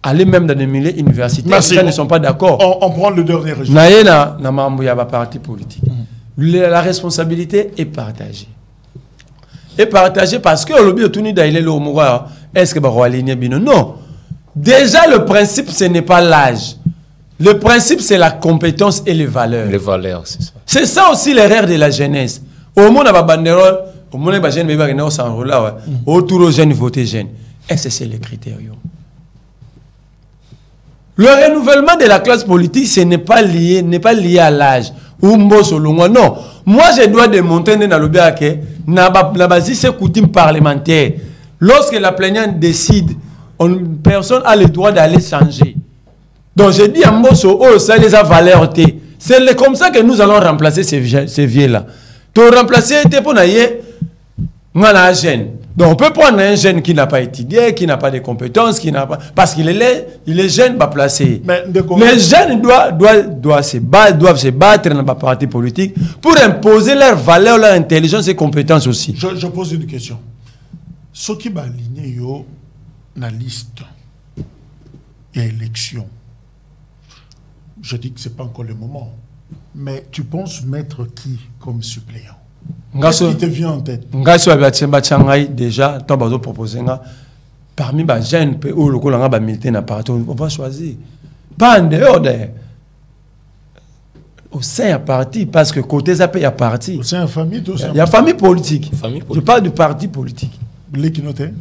aller même dans des milieux universitaires, ils ne sont pas d'accord. On prend le dernier régime. Il y a un parti politique. La responsabilité est partagée. Et partagée parce que le but est est-ce que va aligner bien? Non. Déjà, le principe, ce n'est pas l'âge. Le principe, c'est la compétence et les valeurs. Les valeurs, c'est ça. C'est ça aussi l'erreur de la jeunesse. Au monde a banderole, au monde a jeune bébé qui s'enroule là, autour aux jeunes voter jeunes. Est-ce que c'est le critérium? Le renouvellement de la classe politique, ce n'est pas lié à l'âge. Ou non. Moi, je dois démontrer dans le bien que la base c'est coutume parlementaire. Lorsque la plaignante décide, personne a le droit d'aller changer. Donc je dis à Mbosso, oh, ça les a valeur. C'est comme ça que nous allons remplacer ces vieux-là. Pour remplacer, pour un jeune. Donc on peut prendre un jeune qui n'a pas étudié, qui n'a pas de compétences, qui n'a pas, parce qu'il est jeune, va placer. Les jeunes doivent se battre dans le parti politique pour imposer leurs valeurs, leur intelligence et compétences aussi. Je pose une question. Ce qui va aligner la liste et élection, je dis que ce n'est pas encore le moment. Mais tu penses mettre qui comme suppléant? Qu'est-ce qui te vient en tête? Déjà, parmi les jeunes, on va choisir. Pas en dehors d'ailleurs. Au sein du parti, parce que côté Zapé, il y a parti. Au sein de la famille, tout ça. Il y a famille politique. Je parle du parti politique. Les qui notent?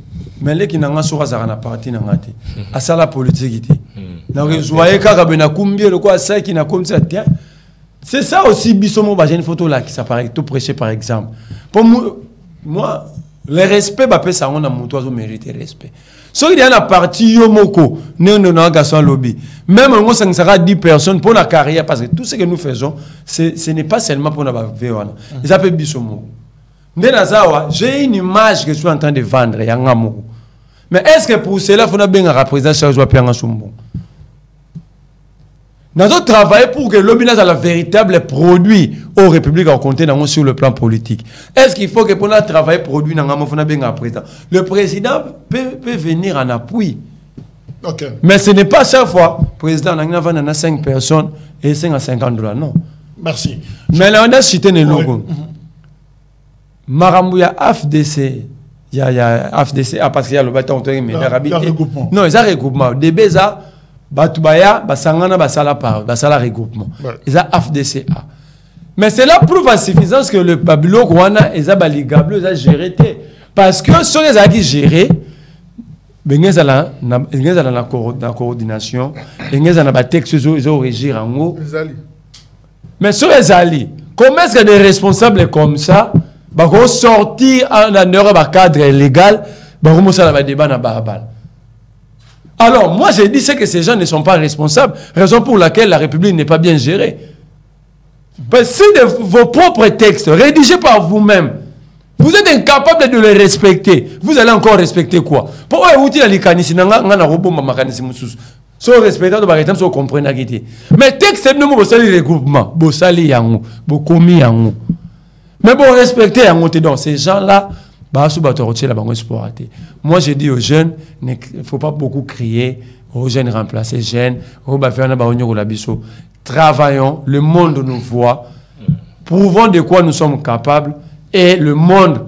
Mais les qui n'ont pas de parti, n'ont pas à ça la politique. Donc, vous voyez, quand on a combien de quoi, ça qui n'a comme ça, tiens. C'est ça aussi, Bissomo, j'ai une photo là qui s'apparaît, tout prêché par exemple. Pour moi, le respect, ça on a mon toit, mérite respect. So il y a une partie yomoko, non garçon lobby. Même moi, ça sera 10 personnes pour la carrière, parce que tout ce que nous faisons, ce n'est pas seulement pour la vie. Ils appellent Bissomo. J'ai une image que je suis en train de vendre, mais est-ce que pour cela, il faut bien représenter chaque jour Pierre Soumbo? Nous avons travaillé pour que l'obéissance soit le véritable produit aux républiques en compter sur le plan politique. Est-ce qu'il faut que pour nous travailler produit dans le président? Le président peut venir en appui. Okay. Mais ce n'est pas chaque fois. Le président, on a 5 personnes et $50. Non. Merci. Mais là, on a cité les logos. Marambouya AFDC. Il y a AFDC, parce qu'il y a le bâton de regroupement. Non, il y a un regroupement. Des Béza. Batubaya, Basangana, Basala regroupement. Ils ont AFDCA. Mais cela prouve à suffisance que le Babylon Rwanda est baligable, ils ont géré. Parce que si ils ont géré, ils ont la coordination, ils ont des textes, ils ont régir en haut. Mais sur les alliés, comment est-ce que des responsables comme ça vont sortir en cadre légal, vont débat dans Barabal? Alors, moi, j'ai dit que ces gens ne sont pas responsables, raison pour laquelle la République n'est pas bien gérée. Parce que si vos propres textes, rédigés par vous-même, vous êtes incapable de les respecter, vous allez encore respecter quoi? Pourquoi vous dites que si vous respectez, vous comprenez. Mais texte, nous avons les regroupements, vous avez les commis. Mais vous respectez, donc ces gens-là, moi, je dis aux jeunes, il ne faut pas beaucoup crier, aux jeunes remplacer jeunes, travaillons, le monde nous voit, prouvons de quoi nous sommes capables, et le monde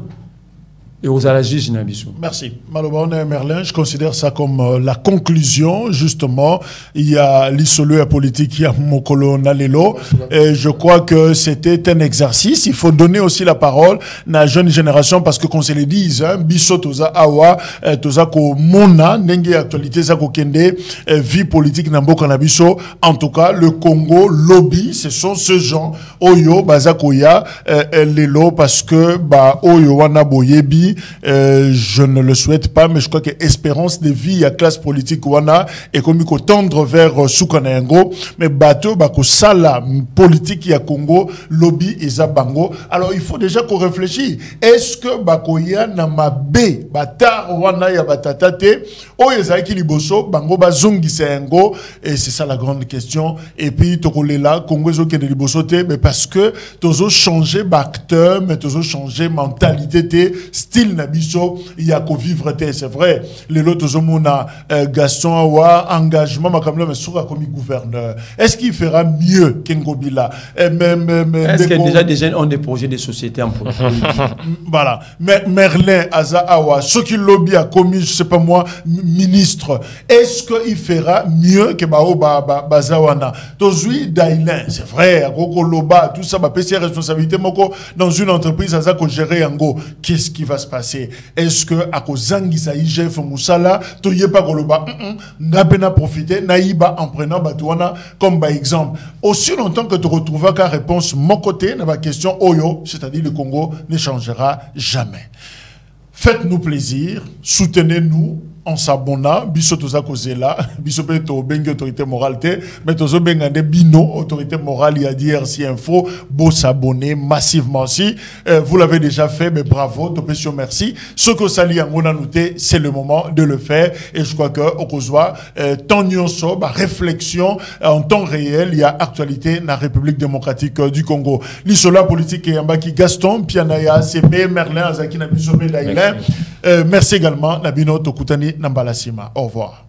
et aux juges Nabiso. Merci. Malobane Merlin, je considère ça comme la conclusion, justement. Il y a l'isolo politique, il y a Mokolo Nalelo. Et je crois que c'était un exercice. Il faut donner aussi la parole à la jeune génération parce que, qu'on se le dise, Biso Toza Awa, Toza Ko Mona, Nenge actualité, Zako Kende, vie politique Nambo Kanabiso. En tout cas, le Congo, lobby, ce sont ce gens, Oyo, Bazakoya, Lelo, parce que, Oyo, Wana Boyebi, je ne le souhaite pas, mais je crois que espérance de vie à classe politique wana et comme il faut tendre vers Soukanayango, mais bateau bako sala politique ya Congo lobby et Zabango. Alors il faut déjà qu'on réfléchisse. Est-ce que bakoya na mabe batar wana ya batatate o ezaki liboso bango bazungi sayango et c'est ça la grande question. Et puis tokolela Congo zo ke de liboso te, mais parce que tozo changer d'acteur, mais tozo changer mentalité te style nabiso il y a qu'au vivre c'est vrai les autres hommes Gaston Awa engagement makamlo mais sera comme gouverneur est-ce qu'il fera mieux qu'Ngobila est-ce que déjà des jeunes ont des projets de société en politique? Voilà, mais Merlin Aza Awa ce qui lobby a commis je sais pas moi ministre est-ce qu'il fera mieux que Bazawana Tozui Dailin c'est vrai à Gogo Loba tout ça va payer ses responsabilités moko dans une entreprise Aza ko gérer Yango qu'est-ce qui va se passer? Est-ce que à Kozangisa IGF Moussala, Toye pas Goloba, n'a pas profité, naïba en prenant Batouana comme par exemple. Aussi longtemps que tu retrouveras qu'à réponse mon côté, dans ma question Oyo, c'est-à-dire le Congo ne changera jamais. Faites-nous plaisir, soutenez-nous en s'abonnant, biso toza kozela, biso pe to bengi autorité morale te, mais tozo bengande bino autorité morale il y a DRC Info, beau s'abonner massivement si vous l'avez déjà fait, mais bravo, topesio merci. Ce que sali en noté, c'est le moment de le faire et je crois que au kozwa tant nyonso ba réflexion en temps réel, il y a actualité na République démocratique du Congo. L'isola politique et yambaki Gaston Pianaya, CB Merlin Azaki na biso be Dailin. Merci également Nabino Tokutani Nambalasima. Au revoir.